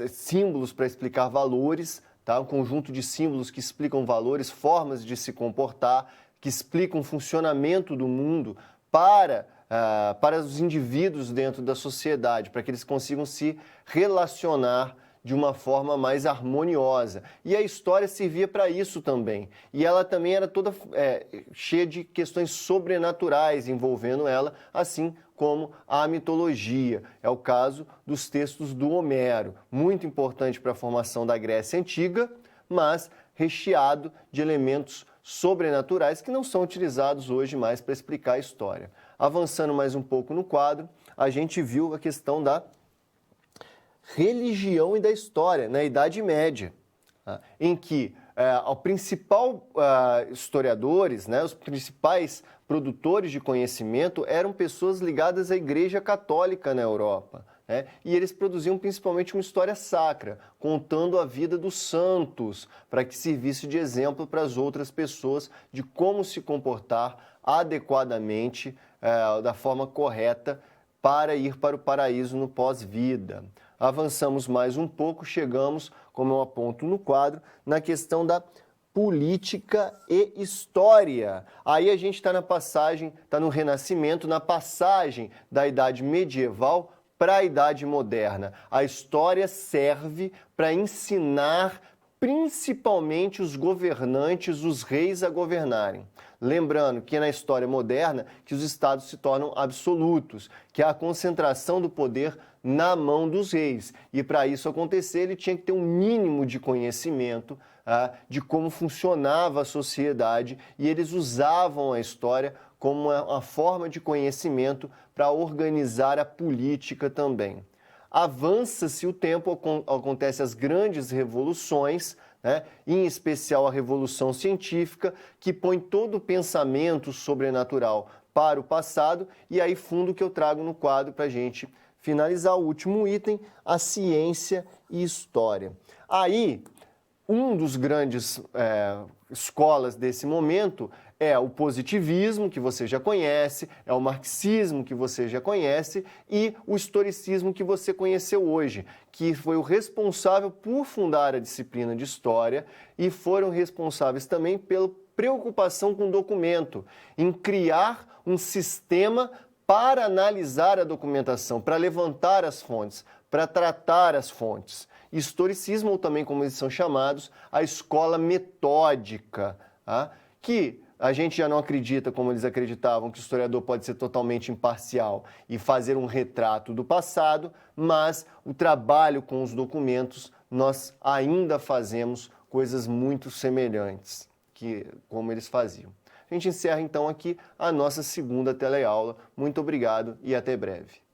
símbolos para explicar valores, tá? Um conjunto de símbolos que explicam valores, formas de se comportar, que explicam o funcionamento do mundo para os indivíduos dentro da sociedade, para que eles consigam se relacionar de uma forma mais harmoniosa. E a história servia para isso também. E ela também era toda cheia de questões sobrenaturais envolvendo ela, assim como a mitologia. É o caso dos textos do Homero, muito importante para a formação da Grécia Antiga, mas recheado de elementos sobrenaturais que não são utilizados hoje mais para explicar a história. Avançando mais um pouco no quadro, a gente viu a questão da religião e da história na Idade Média, em que os principais historiadores, né, os principais produtores de conhecimento eram pessoas ligadas à Igreja Católica na Europa. E eles produziam principalmente uma história sacra, contando a vida dos santos, para que servisse de exemplo para as outras pessoas de como se comportar adequadamente, da forma correta, para ir para o paraíso no pós-vida. Avançamos mais um pouco, chegamos, como eu aponto no quadro, na questão da política e história. Aí a gente está na passagem, está no Renascimento, na passagem da Idade Medieval para a Idade Moderna. A história serve para ensinar principalmente os governantes, os reis a governarem. Lembrando que na história moderna que os estados se tornam absolutos, que há a concentração do poder na mão dos reis. E para isso acontecer, ele tinha que ter um mínimo de conhecimento de como funcionava a sociedade, e eles usavam a história como uma forma de conhecimento para organizar a política também. avança-se o tempo, acontecem as grandes revoluções, né? Em especial a Revolução Científica, que põe todo o pensamento sobrenatural para o passado, e aí fundo que eu trago no quadro para a gente finalizar o último item, a ciência e história. Aí, um dos grandes escolas desse momento é o positivismo, que você já conhece, é o marxismo, que você já conhece, e o historicismo, que você conheceu hoje, que foi o responsável por fundar a disciplina de História e foram responsáveis também pela preocupação com o documento, em criar um sistema para analisar a documentação, para levantar as fontes, para tratar as fontes. Historicismo, ou também como eles são chamados, a escola metódica, tá? Que a gente já não acredita, como eles acreditavam, que o historiador pode ser totalmente imparcial e fazer um retrato do passado, mas o trabalho com os documentos, nós ainda fazemos coisas muito semelhantes, como eles faziam. A gente encerra então aqui a nossa segunda teleaula. Muito obrigado e até breve.